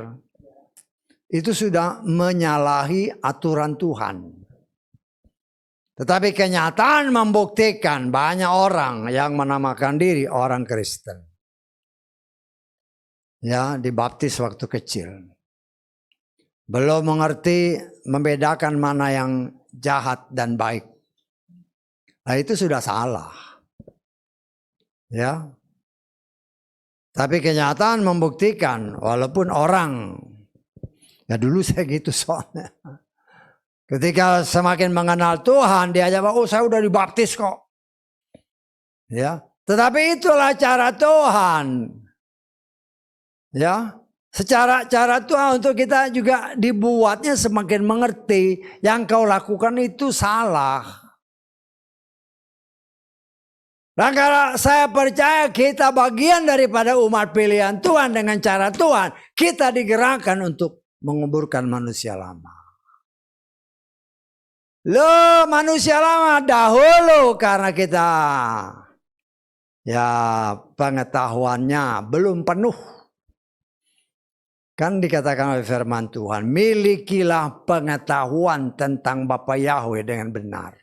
Itu sudah menyalahi aturan Tuhan. Tetapi kenyataan membuktikan banyak orang yang menamakan diri orang Kristen. Ya, dibaptis waktu kecil. Belum mengerti membedakan mana yang jahat dan baik. Nah, itu sudah salah. Ya. Tapi kenyataan membuktikan walaupun orang, ya dulu saya gitu soalnya. Ketika semakin mengenal Tuhan, dia aja, oh saya udah dibaptis kok. Ya, tetapi itulah cara Tuhan. Ya, secara cara Tuhan untuk kita juga dibuatnya semakin mengerti yang kau lakukan itu salah. Dan kalau saya percaya kita bagian daripada umat pilihan Tuhan dengan cara Tuhan, kita digerakkan untuk menguburkan manusia lama. Loh, manusia lama dahulu karena kita ya pengetahuannya belum penuh. Kan dikatakan oleh firman Tuhan, milikilah pengetahuan tentang Bapa Yahweh dengan benar.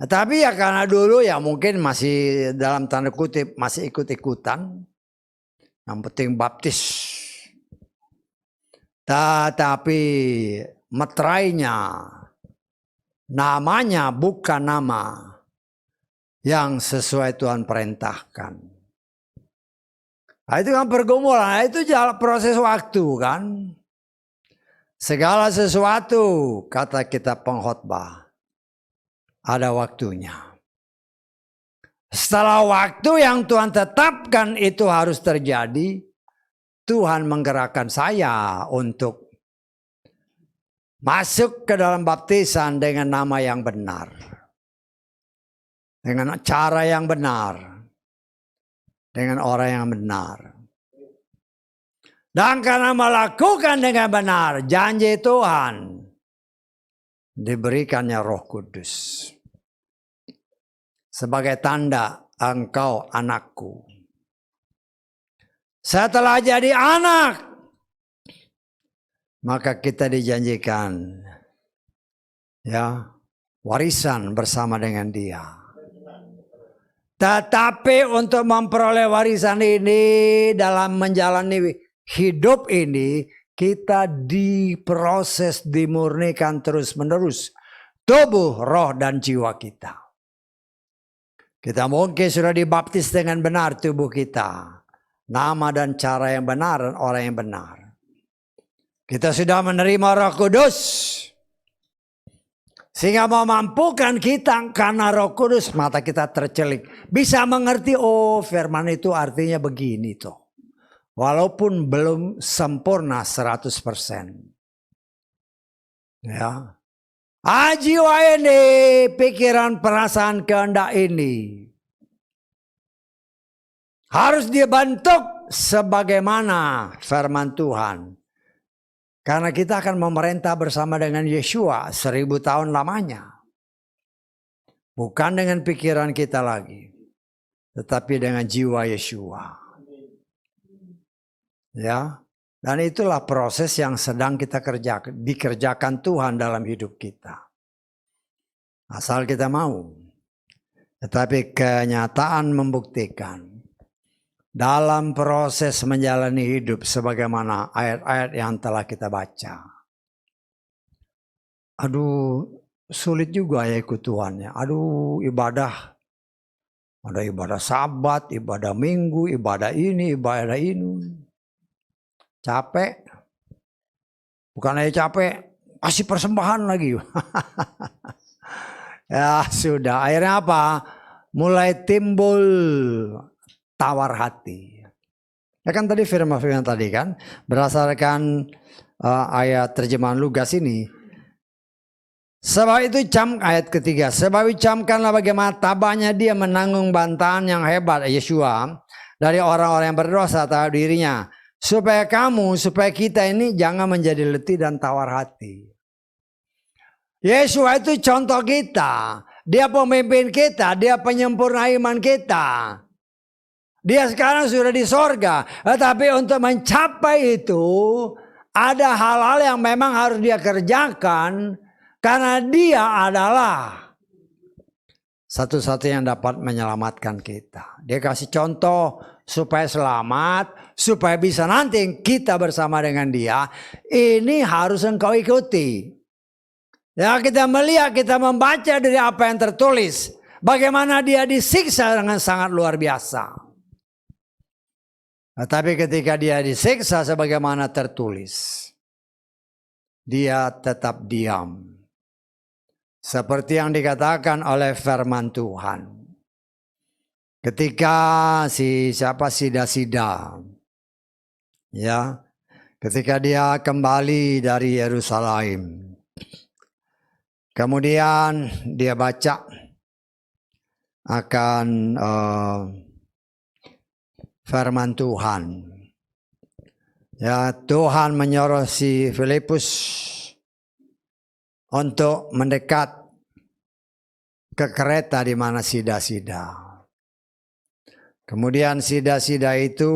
Tapi ya karena dulu ya mungkin masih dalam tanda kutip masih ikut-ikutan. Yang penting baptis. Tetapi meterainya, namanya bukan nama yang sesuai Tuhan perintahkan. Nah, itu kan pergumulan, itu jalan proses waktu kan. Segala sesuatu kata kita pengkhotbah. Ada waktunya. Setelah waktu yang Tuhan tetapkan itu harus terjadi, Tuhan menggerakkan saya untuk masuk ke dalam baptisan dengan nama yang benar. Dengan cara yang benar. Dengan orang yang benar. Dan karena melakukan dengan benar janji Tuhan, diberikannya Roh Kudus. Sebagai tanda engkau anakku. Setelah jadi anak, maka kita dijanjikan ya warisan bersama dengan Dia. Tetapi untuk memperoleh warisan ini dalam menjalani hidup ini, kita diproses, dimurnikan terus-menerus. Tubuh, roh, dan jiwa kita. Kita mungkin sudah dibaptis dengan benar tubuh kita. Nama dan cara yang benar dan orang yang benar. Kita sudah menerima Roh Kudus. Sehingga memampukan kita karena Roh Kudus mata kita tercelik. Bisa mengerti, oh firman itu artinya begini tuh. Walaupun belum sempurna 100%. Ya. Jiwa ini, pikiran, perasaan, kehendak ini harus dibentuk sebagaimana firman Tuhan. Karena kita akan memerintah bersama dengan Yeshua 1000 tahun lamanya. Bukan dengan pikiran kita lagi, tetapi dengan jiwa Yeshua. Ya. Dan itulah proses yang sedang kita dikerjakan Tuhan dalam hidup kita. Asal kita mau. Tetapi kenyataan membuktikan dalam proses menjalani hidup sebagaimana ayat-ayat yang telah kita baca. Aduh, sulit juga ya ikut Tuhan ya. Aduh, ibadah. Ada ibadah Sabat, ibadah Minggu, ibadah ini, ibadah ini. Capek, bukan aja capek, kasih persembahan lagi. Ya sudah, akhirnya apa? Mulai timbul tawar hati. Ya kan tadi firman tadi kan, berdasarkan ayat terjemahan Lukas ini. Sebab itu ayat ketiga, sebab camkanlah bagaimana tabahnya dia menanggung bantahan yang hebat Yeshua dari orang-orang yang berdosa terhadap dirinya. Supaya kita ini jangan menjadi letih dan tawar hati. Yeshua itu contoh kita. Dia pemimpin kita. Dia penyempurna iman kita. Dia sekarang sudah di sorga. Tetapi untuk mencapai itu, ada hal-hal yang memang harus dia kerjakan. Karena dia adalah satu-satunya yang dapat menyelamatkan kita. Dia kasih contoh supaya selamat, supaya bisa nanti kita bersama dengan dia. Ini harus engkau ikuti. Ya, kita melihat, kita membaca dari apa yang tertulis. Bagaimana dia disiksa dengan sangat luar biasa. Tetapi ketika dia disiksa sebagaimana tertulis, dia tetap diam. Seperti yang dikatakan oleh firman Tuhan. Ketika Sida, ya, ketika dia kembali dari Yerusalem, kemudian dia baca akan firman Tuhan. Ya, Tuhan menyuruh si Filipus untuk mendekat ke kereta di mana Sida. Kemudian Sida itu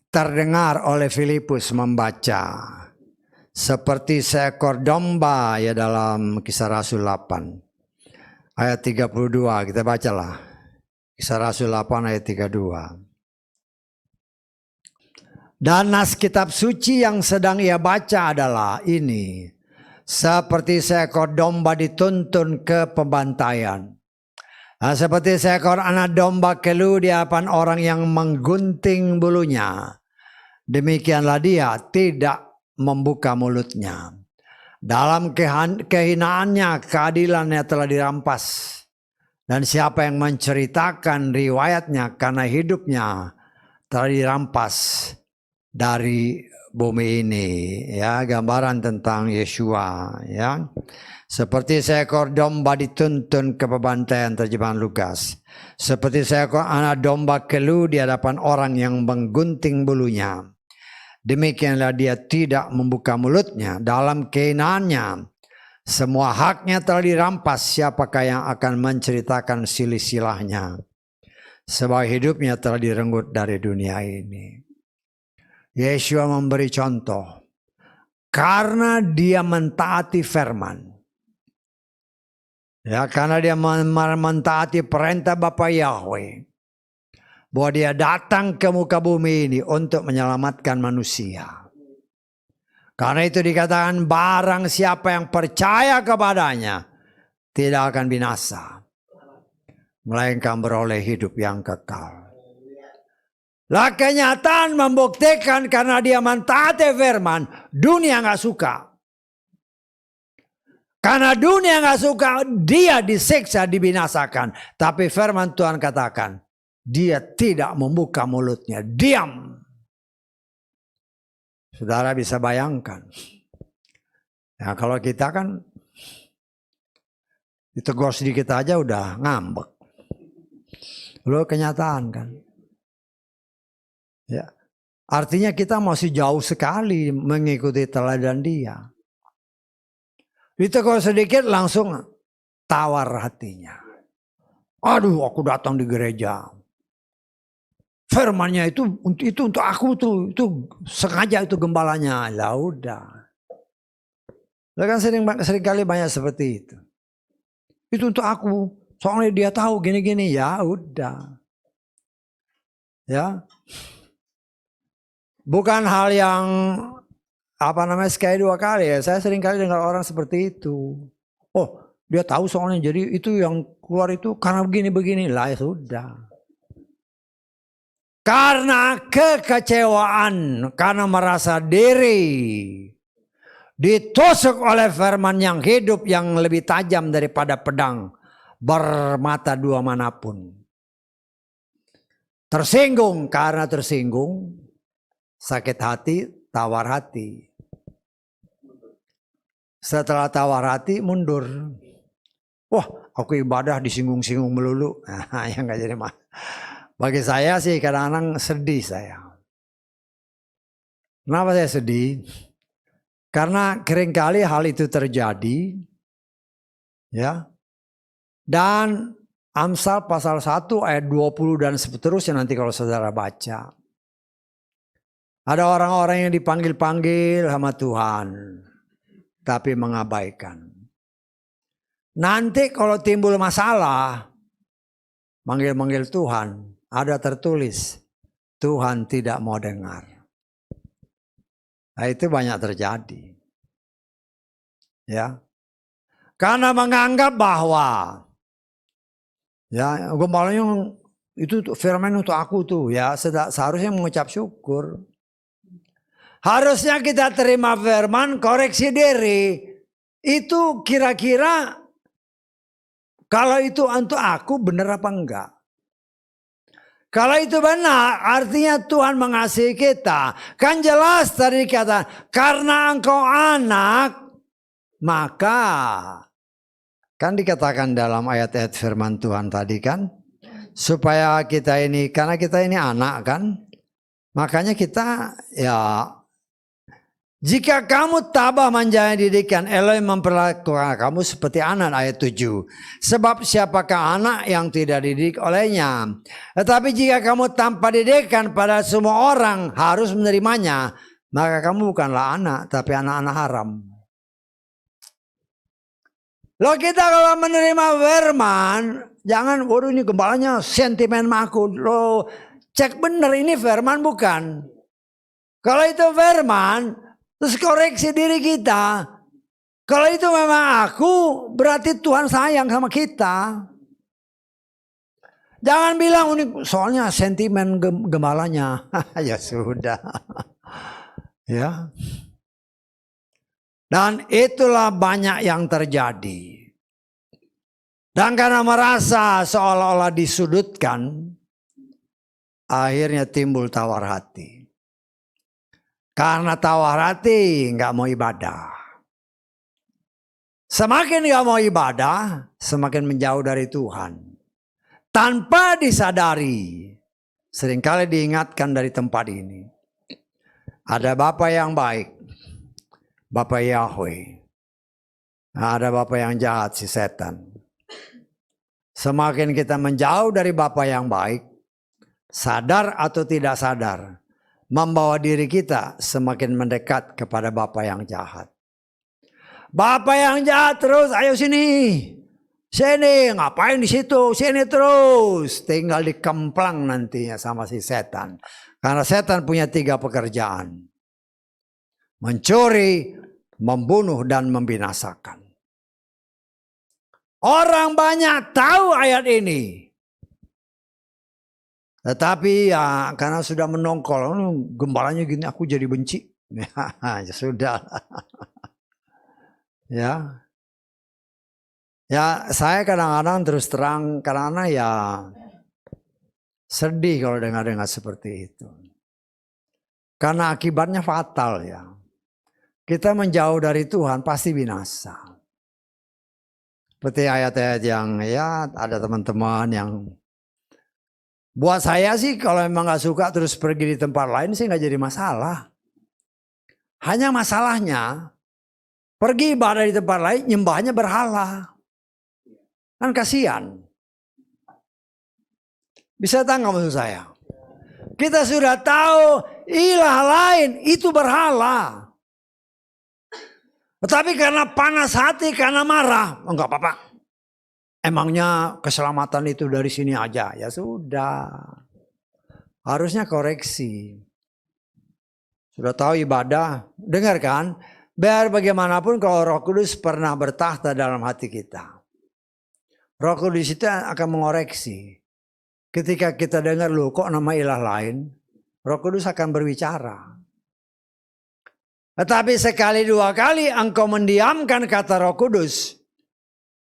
terdengar oleh Filipus membaca seperti seekor domba ya dalam Kisah Rasul 8 ayat 32. Kita bacalah Kisah Rasul 8 ayat 32. Dan nas kitab suci yang sedang ia baca adalah ini. Seperti seekor domba dituntun ke pembantaian. Nah, seperti seekor anak domba keluh di hadapan orang yang menggunting bulunya. Demikianlah dia tidak membuka mulutnya. Dalam kehinaannya keadilannya telah dirampas. Dan siapa yang menceritakan riwayatnya karena hidupnya telah dirampas dari bumi ini, ya, gambaran tentang Yeshua, ya. Seperti seekor domba dituntun ke pembantaian, terjemahan Lukas. Seperti seekor anak domba keluh di hadapan orang yang menggunting bulunya. Demikianlah dia tidak membuka mulutnya. Dalam kehinaannya semua haknya telah dirampas. Siapakah yang akan menceritakan silsilahnya? Sebab hidupnya telah direnggut dari dunia ini. Yeshua memberi contoh. Karena dia mentaati firman. Ya, karena dia mentaati perintah Bapa Yahweh. Bahwa dia datang ke muka bumi ini untuk menyelamatkan manusia. Karena itu dikatakan barang siapa yang percaya kepadanya tidak akan binasa. Melainkan beroleh hidup yang kekal. Lah kenyataan membuktikan karena dia mentaati firman, dunia nggak suka. Karena dunia nggak suka, dia disiksa, dibinasakan. Tapi firman Tuhan katakan, dia tidak membuka mulutnya, diam. Saudara bisa bayangkan. Ya, kalau kita kan ditegur sedikit aja udah ngambek. Lo kenyataan kan. Ya. Artinya kita masih jauh sekali mengikuti teladan dia. Ditegur sedikit langsung tawar hatinya. Aduh, aku datang di gereja. Firmannya itu untuk aku tuh, itu sengaja itu gembalanya. Ya udah. Lah kan sering kali banyak seperti itu. Itu untuk aku. Soalnya dia tahu gini-gini, ya udah. Ya. Bukan hal yang sekali dua kali ya. Saya sering kali dengar orang seperti itu. Oh, dia tahu soalnya jadi itu yang keluar itu karena begini-begini lah, ya sudah. Karena kekecewaan, karena merasa diri ditusuk oleh firman yang hidup yang lebih tajam daripada pedang bermata dua manapun. Tersinggung, karena tersinggung, sakit hati, tawar hati. Setelah tawar hati mundur. Wah, aku ibadah disinggung-singgung melulu. Nah, yang gak jadi mah. Bagi saya sih kadang-kadang sedih saya. Kenapa saya sedih? Karena seringkali hal itu terjadi. Ya. Dan Amsal pasal 1 ayat 20 dan seterusnya nanti kalau saudara baca. Ada orang-orang yang dipanggil-panggil sama Tuhan. Tapi mengabaikan. Nanti kalau timbul masalah, manggil-manggil Tuhan, ada tertulis, Tuhan tidak mau dengar. Nah, itu banyak terjadi. Ya. Karena menganggap bahwa ya gembalanya itu firman untuk aku tuh, ya seharusnya mengucap syukur. Harusnya kita terima firman, koreksi diri. Itu kira-kira kalau itu untuk aku benar apa enggak? Kalau itu benar, artinya Tuhan mengasihi kita. Kan jelas tadi kata, karena engkau anak, maka kan dikatakan dalam ayat-ayat firman Tuhan tadi kan, supaya kita ini, karena kita ini anak kan, makanya kita ya, jika kamu tabah menjalani didikan, Elohim memperlakukan kamu seperti anak, ayat 7. Sebab siapakah anak yang tidak dididik olehnya? Tetapi jika kamu tanpa didikan pada semua orang harus menerimanya, maka kamu bukanlah anak, tapi anak-anak haram. Loh, kita kalau menerima firman, jangan, waduh ini gembalanya sentimen aku. Loh, cek bener ini firman bukan. Kalau itu firman, terus koreksi diri kita. Kalau itu memang aku, berarti Tuhan sayang sama kita. Jangan bilang ini soalnya sentimen gembalanya. Ya sudah. Ya. Dan itulah banyak yang terjadi. Dan karena merasa seolah-olah disudutkan, akhirnya timbul tawar hati. Karena tawar hati nggak mau ibadah. Semakin nggak mau ibadah, semakin menjauh dari Tuhan. Tanpa disadari, seringkali diingatkan dari tempat ini. Ada Bapa yang baik, Bapa Yahweh. Ada Bapa yang jahat, si setan. Semakin kita menjauh dari Bapa yang baik, sadar atau tidak sadar, membawa diri kita semakin mendekat kepada Bapa yang jahat. Bapa yang jahat terus, ayo sini. Sini, ngapain di situ? Sini terus. Tinggal dikemplang nantinya sama si setan. Karena setan punya 3 pekerjaan. Mencuri, membunuh, dan membinasakan. Orang banyak tahu ayat ini. Tetapi ya karena sudah menongkol, gembalanya gini aku jadi benci. Ya sudah. Ya. Ya saya kadang-kadang terus terang, kadang-kadang ya sedih kalau dengar-dengar seperti itu. Karena akibatnya fatal ya. Kita menjauh dari Tuhan pasti binasa. Seperti ayat-ayat yang ya ada teman-teman yang buat saya sih kalau memang gak suka terus pergi di tempat lain sih gak jadi masalah. Hanya masalahnya pergi ibadah di tempat lain nyembahnya berhala. Kan kasihan. Bisa tahu maksud saya? Kita sudah tahu ilah lain itu berhala. Tetapi karena panas hati, karena marah, enggak apa-apa. Emangnya keselamatan itu dari sini aja? Ya sudah. Harusnya koreksi. Sudah tahu ibadah, dengarkan. Biar bagaimanapun kalau Roh Kudus pernah bertahta dalam hati kita. Roh Kudus itu akan mengoreksi. Ketika kita dengar loh kok nama ilah lain, Roh Kudus akan berbicara. Tetapi sekali dua kali engkau mendiamkan kata Roh Kudus,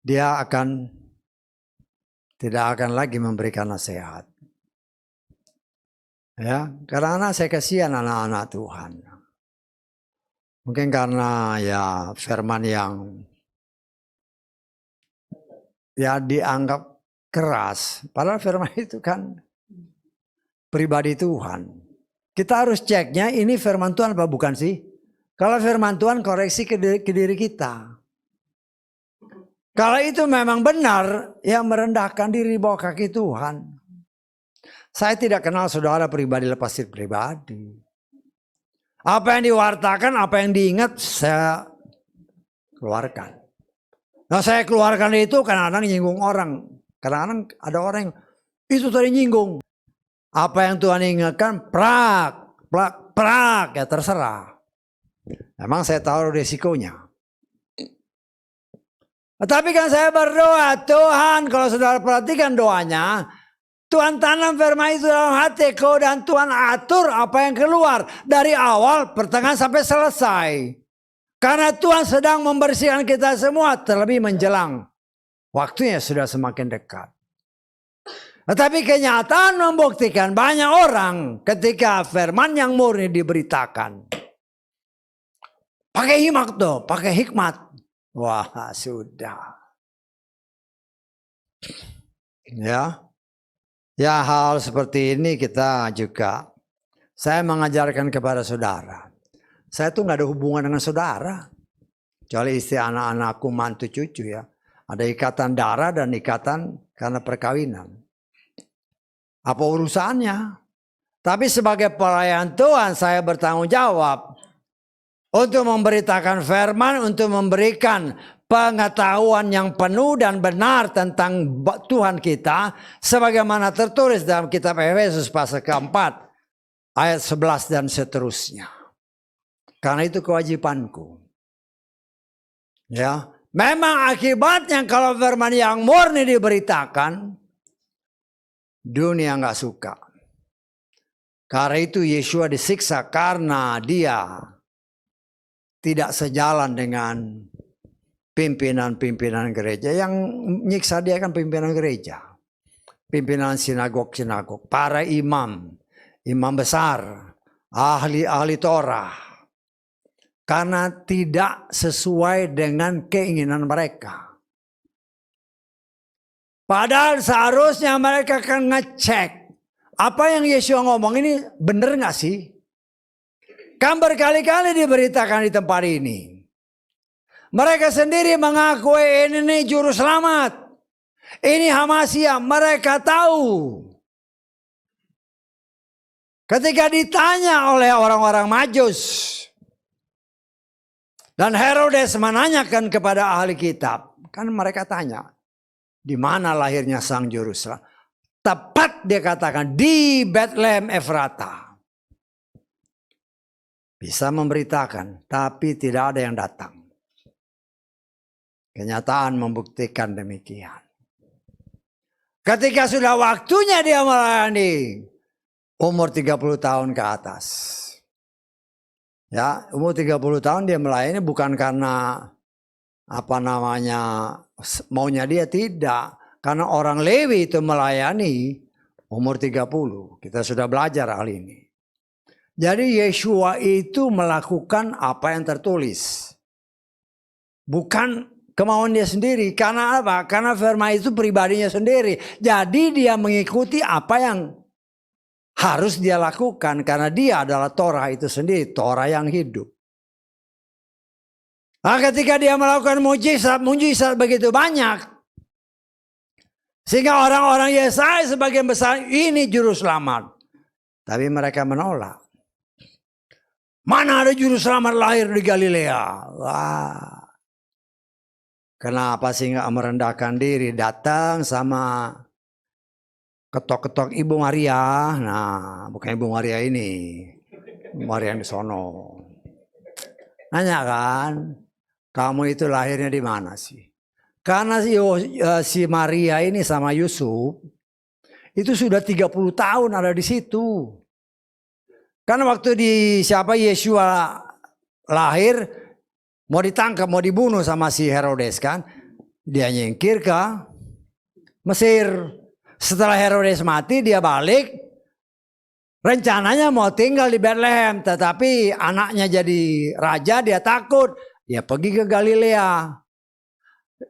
dia tidak akan lagi memberikan nasihat. Ya, karena saya kasihan anak-anak Tuhan. Mungkin karena ya firman yang ya dianggap keras. Padahal firman itu kan pribadi Tuhan. Kita harus ceknya ini firman Tuhan apa bukan sih? Kalau firman Tuhan koreksi ke diri kita. Kalau itu memang benar, ya merendahkan diri bawah kaki Tuhan. Saya tidak kenal saudara pribadi lepas diri pribadi. Apa yang diwartakan, apa yang diingat saya keluarkan. Nah saya keluarkan itu kadang-kadang nyinggung orang. Kadang-kadang ada orang yang itu tadi nyinggung. Apa yang Tuhan ingatkan, prak, ya terserah. Memang saya tahu resikonya. Tapi kan saya berdoa, Tuhan kalau saudara perhatikan doanya, Tuhan tanam firman itu dalam hatiku dan Tuhan atur apa yang keluar dari awal, pertengahan sampai selesai. Karena Tuhan sedang membersihkan kita semua terlebih menjelang. Waktunya sudah semakin dekat. Tetapi kenyataan membuktikan banyak orang ketika firman yang murni diberitakan. Pakai hikmat tuh, pakai hikmat. Wah sudah. Ya hal seperti ini kita juga. Saya mengajarkan kepada saudara. Saya tuh gak ada hubungan dengan saudara. Kecuali istri anak-anakku, mantu cucu ya. Ada ikatan darah dan ikatan karena perkawinan. Apa urusannya? Tapi sebagai pelayan Tuhan saya bertanggung jawab. Untuk memberitakan firman, untuk memberikan pengetahuan yang penuh dan benar tentang Tuhan kita. Sebagaimana tertulis dalam kitab Efesus pasal keempat. Ayat 11 dan seterusnya. Karena itu kewajibanku. Ya, memang akibatnya kalau firman yang murni diberitakan, dunia nggak suka. Karena itu Yeshua disiksa karena dia tidak sejalan dengan pimpinan-pimpinan gereja. Yang nyiksa dia kan pimpinan gereja. Pimpinan sinagog-sinagog, para imam besar, ahli Torah. Karena tidak sesuai dengan keinginan mereka. Padahal seharusnya mereka akan ngecek. Apa yang Yeshua ngomong ini benar gak sih? Kan berkali-kali diberitakan di tempat ini. Mereka sendiri mengakui ini juru selamat. Ini Hamasia, mereka tahu. Ketika ditanya oleh orang-orang Majus. Dan Herodes menanyakan kepada ahli kitab. Kan mereka tanya. Di mana lahirnya sang juru selamat? Tepat dia katakan di Bethlehem Efrata. Bisa memberitakan, tapi tidak ada yang datang. Kenyataan membuktikan demikian. Ketika sudah waktunya dia melayani, umur 30 tahun ke atas. Ya, umur 30 tahun dia melayani bukan karena maunya dia, tidak. Karena orang Lewi itu melayani umur 30. Kita sudah belajar hal ini. Jadi Yeshua itu melakukan apa yang tertulis. Bukan kemauan dia sendiri. Karena apa? Karena firman itu pribadinya sendiri. Jadi dia mengikuti apa yang harus dia lakukan. Karena dia adalah Torah itu sendiri. Torah yang hidup. Nah, ketika dia melakukan mujizat begitu banyak. Sehingga orang-orang Yesaya sebagian besar ini juru selamat. Tapi mereka menolak. Mana ada juru selamat lahir di Galilea? Wah. Kenapa sih nggak merendahkan diri? Datang sama ketok-ketok Ibu Maria. Nah, bukan Ibu Maria ini. Maria yang di sono. Nanya kan, kamu itu lahirnya di mana sih? Karena si Maria ini sama Yusuf itu sudah 30 tahun ada di situ. Karena waktu Yeshua lahir, mau ditangkap, mau dibunuh sama si Herodes kan. Dia nyingkir ke Mesir. Setelah Herodes mati dia balik. Rencananya mau tinggal di Bethlehem. Tetapi anaknya jadi raja, dia takut. Dia pergi ke Galilea.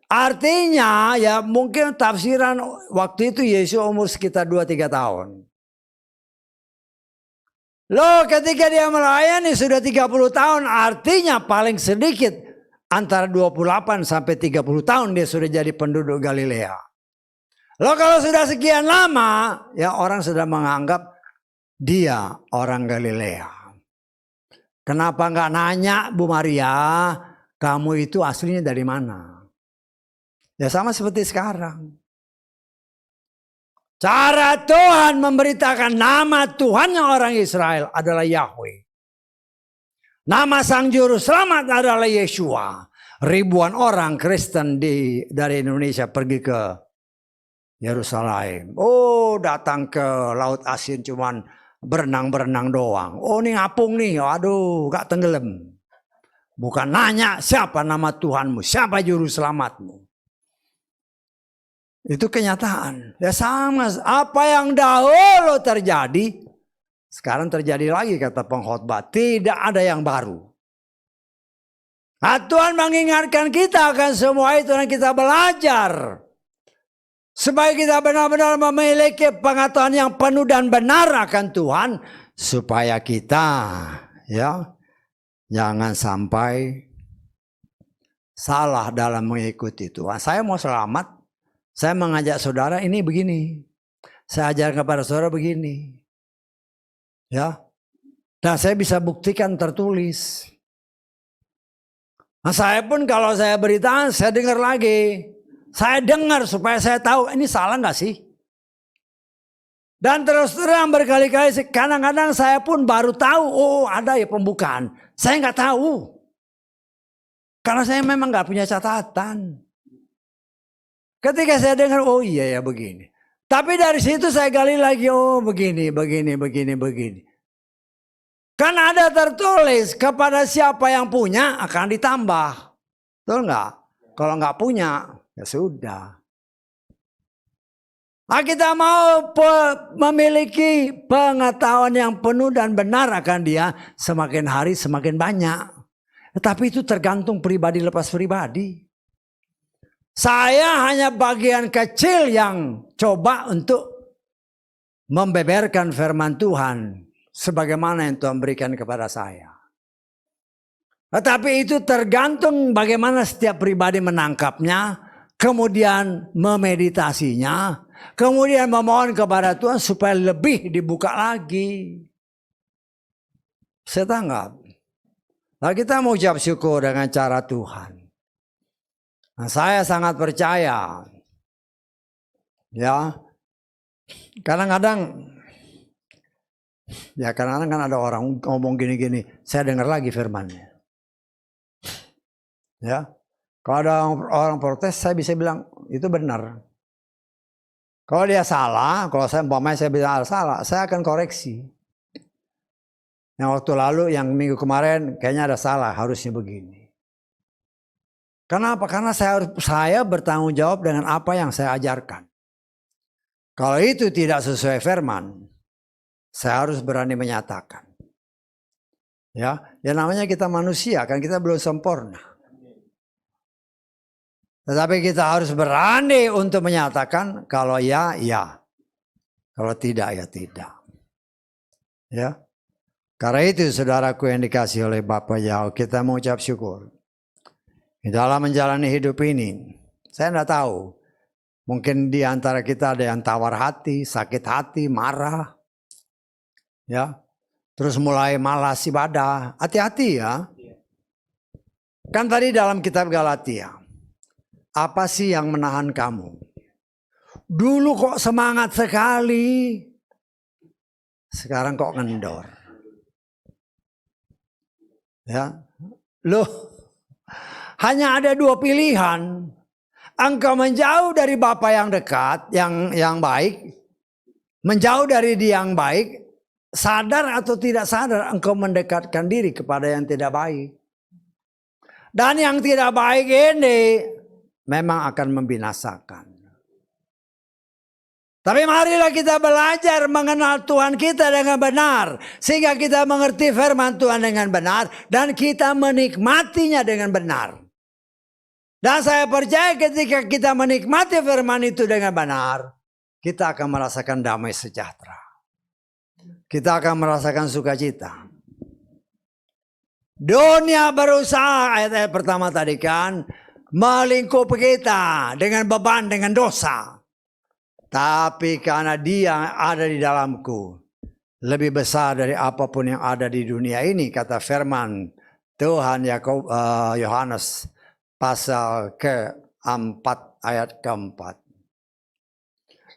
Artinya ya mungkin tafsiran waktu itu Yesus umur sekitar 2-3 tahun. Loh, ketika dia melayani sudah 30 tahun, artinya paling sedikit antara 28 sampai 30 tahun dia sudah jadi penduduk Galilea. Loh, kalau sudah sekian lama, ya orang sudah menganggap dia orang Galilea. Kenapa nggak nanya Bu Maria, kamu itu aslinya dari mana? Ya sama seperti sekarang. Cara Tuhan memberitakan nama Tuhannya orang Israel adalah Yahweh. Nama Sang Juru Selamat adalah Yeshua. Ribuan orang Kristen dari Indonesia pergi ke Yerusalem. Oh, datang ke Laut Asin cuman berenang-berenang doang. Oh, ini ngapung nih. Aduh, gak tenggelam. Bukan nanya siapa nama Tuhanmu, siapa Juru Selamatmu. Itu kenyataan. Ya sama, apa yang dahulu terjadi, sekarang terjadi lagi kata pengkhotbah. Tidak ada yang baru. Nah, Tuhan mengingatkan kita akan semua itu dan kita belajar. Supaya kita benar-benar memiliki pengetahuan yang penuh dan benar akan Tuhan. Supaya kita ya jangan sampai salah dalam mengikuti Tuhan. Saya mau selamat. Saya mengajak saudara ini begini. Saya ajar kepada saudara begini. Ya. Dan saya bisa buktikan tertulis. Nah, saya pun kalau saya beritahu, saya dengar lagi. Saya dengar supaya saya tahu ini salah nggak sih? Dan terus terang berkali-kali, kadang-kadang saya pun baru tahu, oh ada ya pembukaan. Saya nggak tahu. Karena saya memang nggak punya catatan. Ketika saya dengar, oh iya ya begini. Tapi dari situ saya gali lagi, oh begini. Kan ada tertulis, kepada siapa yang punya akan ditambah. Betul nggak? Kalau nggak punya, ya sudah. Nah, kita mau memiliki pengetahuan yang penuh dan benar akan dia, semakin hari semakin banyak. Tetapi itu tergantung pribadi lepas pribadi. Saya hanya bagian kecil yang coba untuk membeberkan firman Tuhan sebagaimana yang Tuhan berikan kepada saya. Tetapi itu tergantung bagaimana setiap pribadi menangkapnya, kemudian memeditasinya, kemudian memohon kepada Tuhan supaya lebih dibuka lagi. Saya tanggap. Nah, kita mau ucap syukur dengan cara Tuhan. Nah, saya sangat percaya, ya, kadang-kadang kan ada orang ngomong gini-gini, saya dengar lagi firmannya, ya, kalau ada orang protes, saya bisa bilang itu benar, Kalau dia salah, kalau saya umpamanya saya bilang salah, saya akan koreksi. Yang waktu lalu, yang minggu kemarin kayaknya ada salah, harusnya begini. Kenapa? Karena saya bertanggung jawab dengan apa yang saya ajarkan. Kalau itu tidak sesuai firman, saya harus berani menyatakan. Ya namanya kita manusia, kan kita belum sempurna. Tetapi kita harus berani untuk menyatakan kalau ya, ya. Kalau tidak, ya tidak. Ya. Karena itu saudaraku yang dikasih oleh Bapa Yahweh, kita mengucap syukur. Di dalam menjalani hidup ini, saya tidak tahu. Mungkin di antara kita ada yang tawar hati, sakit hati, marah. Ya. Terus mulai malas ibadah. Hati-hati ya. Kan tadi dalam kitab Galatia. Apa sih yang menahan kamu? Dulu kok semangat sekali. Sekarang kok ngendor. Ya. Loh. Hanya ada dua pilihan. Engkau menjauh dari Bapa yang dekat, yang baik. Menjauh dari dia yang baik. Sadar atau tidak sadar engkau mendekatkan diri kepada yang tidak baik. Dan yang tidak baik ini memang akan membinasakan. Tapi marilah kita belajar mengenal Tuhan kita dengan benar. Sehingga kita mengerti firman Tuhan dengan benar. Dan kita menikmatinya dengan benar. Dan saya percaya ketika kita menikmati firman itu dengan benar. Kita akan merasakan damai sejahtera. Kita akan merasakan sukacita. Dunia berusaha, ayat-ayat pertama tadi kan, melingkupi kita dengan beban, dengan dosa. Tapi karena dia yang ada di dalamku, lebih besar dari apapun yang ada di dunia ini, kata firman Tuhan Yohanes pasal ke-4 ayat ke-4.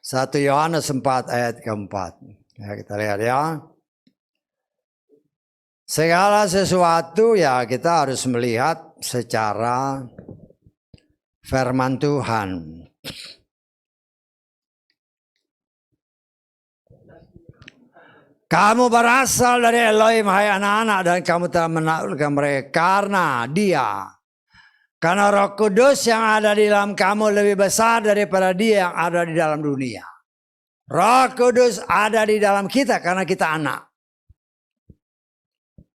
1 Yohanes 4 ayat ke-4. Ya, kita lihat ya. Segala sesuatu ya kita harus melihat secara firman Tuhan. Kamu berasal dari Elohim, hai anak-anak, dan kamu telah menaklukkan mereka karena dia. Karena Roh Kudus yang ada di dalam kamu lebih besar daripada dia yang ada di dalam dunia. Roh Kudus ada di dalam kita karena kita anak.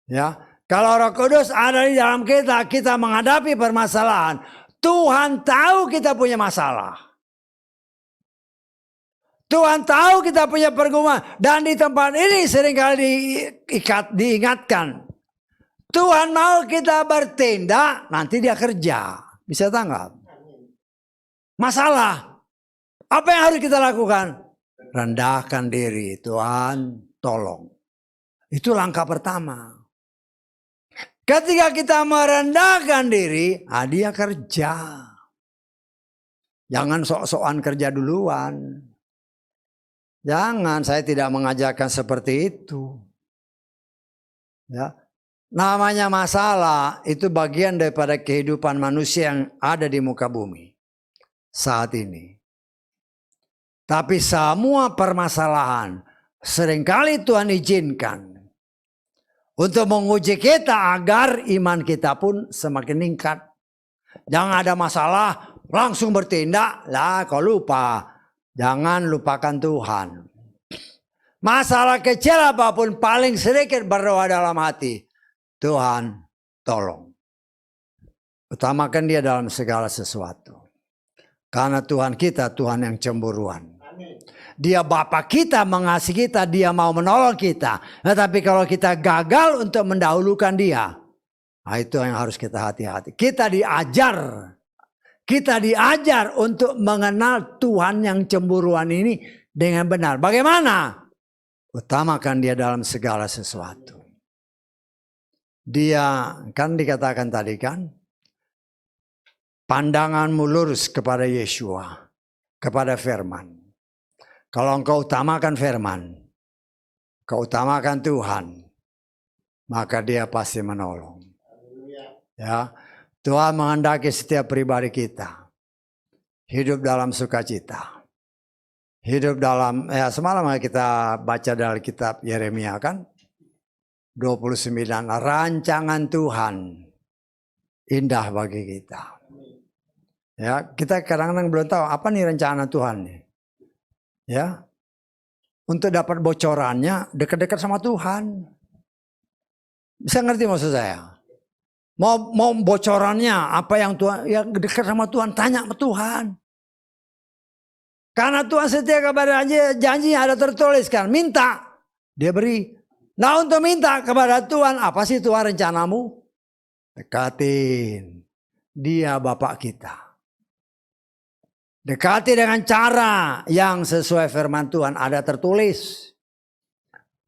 Ya, kalau Roh Kudus ada di dalam kita, kita menghadapi permasalahan. Tuhan tahu kita punya masalah. Tuhan tahu kita punya pergumulan. Dan di tempat ini seringkali diingatkan. Tuhan mau kita bertindak, nanti dia kerja. Bisa tanggap? Masalah. Apa yang harus kita lakukan? Rendahkan diri. Tuhan tolong. Itu langkah pertama. Ketika kita merendahkan diri, dia kerja. Jangan sok-sokan kerja duluan. Jangan, saya tidak mengajarkan seperti itu. Ya. Namanya masalah itu bagian daripada kehidupan manusia yang ada di muka bumi saat ini. Tapi semua permasalahan seringkali Tuhan izinkan untuk menguji kita agar iman kita pun semakin meningkat. Jangan ada masalah langsung bertindak. Lah kau lupa. Jangan lupakan Tuhan. Masalah kecil apapun paling sedikit berdoa dalam hati. Tuhan tolong. Utamakan dia dalam segala sesuatu. Karena Tuhan kita Tuhan yang cemburuan. Dia Bapa kita, mengasihi kita, dia mau menolong kita. Tetapi kalau kita gagal untuk mendahulukan dia, itu yang harus kita hati-hati. Kita diajar untuk mengenal Tuhan yang cemburuan ini dengan benar. Bagaimana? Utamakan dia dalam segala sesuatu. Dia kan dikatakan tadi kan, pandanganmu lurus kepada Yeshua, kepada firman. Kalau engkau utamakan firman, kau utamakan Tuhan, maka dia pasti menolong. Ya, Tuhan menghendaki setiap pribadi kita hidup dalam sukacita. hidup dalam, ya semalam kita baca dari kitab Yeremia kan, 29, rancangan Tuhan indah bagi kita. Ya, kita kadang-kadang belum tahu apa nih rencana Tuhan nih. Ya, untuk dapat bocorannya dekat-dekat sama Tuhan. Bisa ngerti maksud saya? Mau bocorannya apa yang Tuhan, yang dekat sama Tuhan, tanya sama Tuhan. Karena Tuhan setia kepada janji ada tertulis kan, minta dia beri. Nah untuk minta kepada Tuhan, apa sih Tuhan rencanamu? Dekatin dia Bapak kita. Dekati dengan cara yang sesuai firman Tuhan, ada tertulis.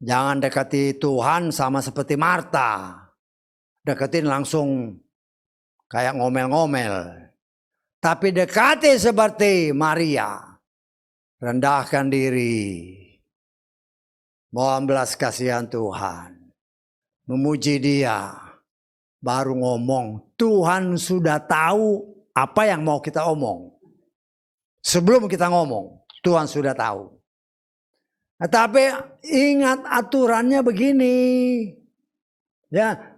Jangan dekati Tuhan sama seperti Marta. Deketin langsung kayak ngomel-ngomel. Tapi dekati seperti Maria. Rendahkan diri. Mohon belas kasihan Tuhan. Memuji dia. Baru ngomong. Tuhan sudah tahu apa yang mau kita omong. Sebelum kita ngomong. Tuhan sudah tahu. Nah, tapi ingat aturannya begini. Ya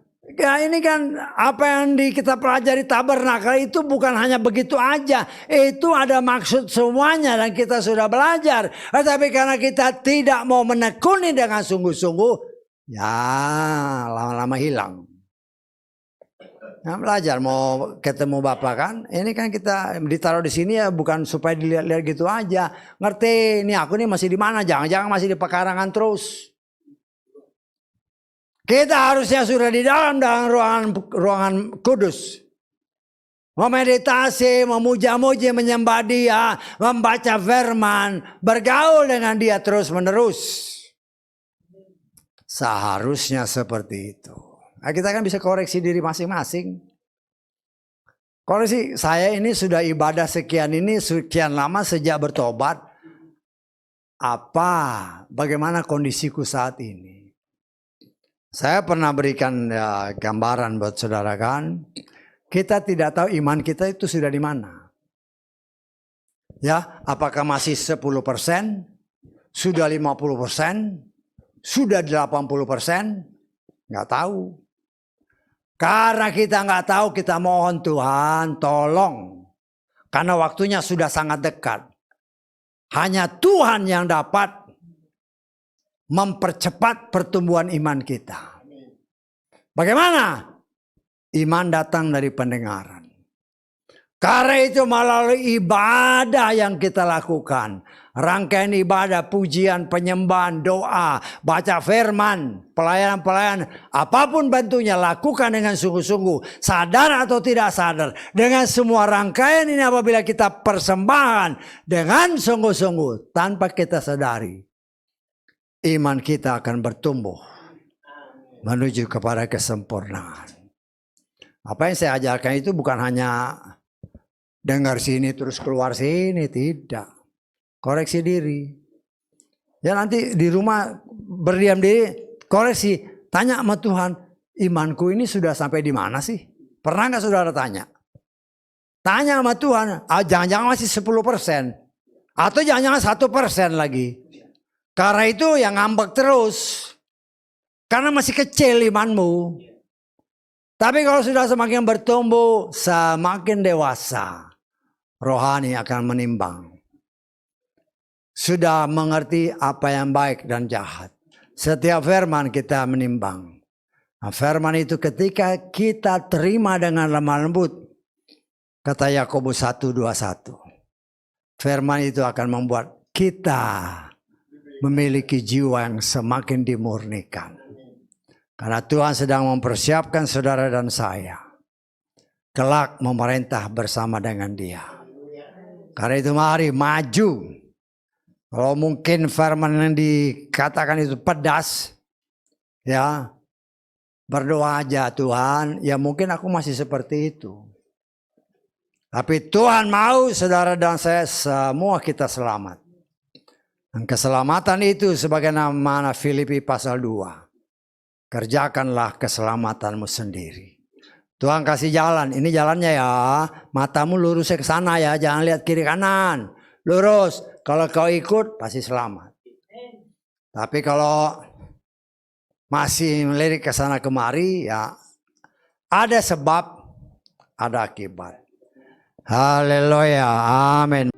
ini kan apa yang kita pelajari tabernakel itu bukan hanya begitu aja. Itu ada maksud semuanya dan kita sudah belajar. Tapi karena kita tidak mau menekuni dengan sungguh-sungguh, ya lama-lama hilang. Nah, belajar mau ketemu Bapak kan, ini kan kita ditaruh di sini ya bukan supaya dilihat-lihat gitu aja. Ngerti, ini aku nih masih di mana? Jangan-jangan masih di pekarangan terus. Kita harusnya sudah di dalam ruangan kudus. Memeditasi, memuja-muji, menyembah dia, membaca firman, bergaul dengan dia terus-menerus. Seharusnya seperti itu. Nah, kita kan bisa koreksi diri masing-masing. Koreksi, saya ini sudah ibadah sekian lama sejak bertobat. Bagaimana kondisiku saat ini? Saya pernah berikan gambaran buat saudara kan. Kita tidak tahu iman kita itu sudah di mana. Ya, apakah masih 10%? Sudah 50%? Sudah 80%? Nggak tahu. Karena kita nggak tahu, kita mohon Tuhan tolong. Karena waktunya sudah sangat dekat. Hanya Tuhan yang dapat mempercepat pertumbuhan iman kita. Bagaimana? Iman datang dari pendengaran. Karena itu melalui ibadah yang kita lakukan. Rangkaian ibadah, pujian, penyembahan, doa, baca firman, pelayanan-pelayanan. Apapun bentuknya lakukan dengan sungguh-sungguh. Sadar atau tidak sadar. Dengan semua rangkaian ini apabila kita persembahkan dengan sungguh-sungguh. Tanpa kita sadari. Iman kita akan bertumbuh menuju kepada kesempurnaan. Apa yang saya ajarkan itu bukan hanya dengar sini terus keluar sini, tidak. Koreksi diri. Ya nanti di rumah berdiam diri, koreksi, tanya sama Tuhan, imanku ini sudah sampai di mana sih? Pernah nggak saudara tanya? Tanya sama Tuhan, jangan-jangan masih 10%. Atau jangan-jangan 1% lagi. Karena itu yang ngambek terus. Karena masih kecil imanmu. Tapi kalau sudah semakin bertumbuh, semakin dewasa, rohani akan menimbang. Sudah mengerti apa yang baik dan jahat. Setiap firman kita menimbang. Nah, firman itu ketika kita terima dengan lemah lembut. Kata Yakobus 1:21. Firman itu akan membuat kita memiliki jiwa yang semakin dimurnikan. Karena Tuhan sedang mempersiapkan saudara dan saya. Kelak memerintah bersama dengan dia. Karena itu mari maju. Kalau mungkin firman yang dikatakan itu pedas. Ya. Berdoa aja Tuhan. Ya mungkin aku masih seperti itu. Tapi Tuhan mau saudara dan saya semua kita selamat. Dan keselamatan itu sebagaimana Filipi pasal 2. Kerjakanlah keselamatanmu sendiri. Tuhan kasih jalan. Ini jalannya ya. Matamu lurusnya ke sana ya. Jangan lihat kiri kanan. Lurus. Kalau kau ikut pasti selamat. Tapi kalau masih melirik ke sana kemari, ya ada sebab, ada akibat. Haleluya, amin.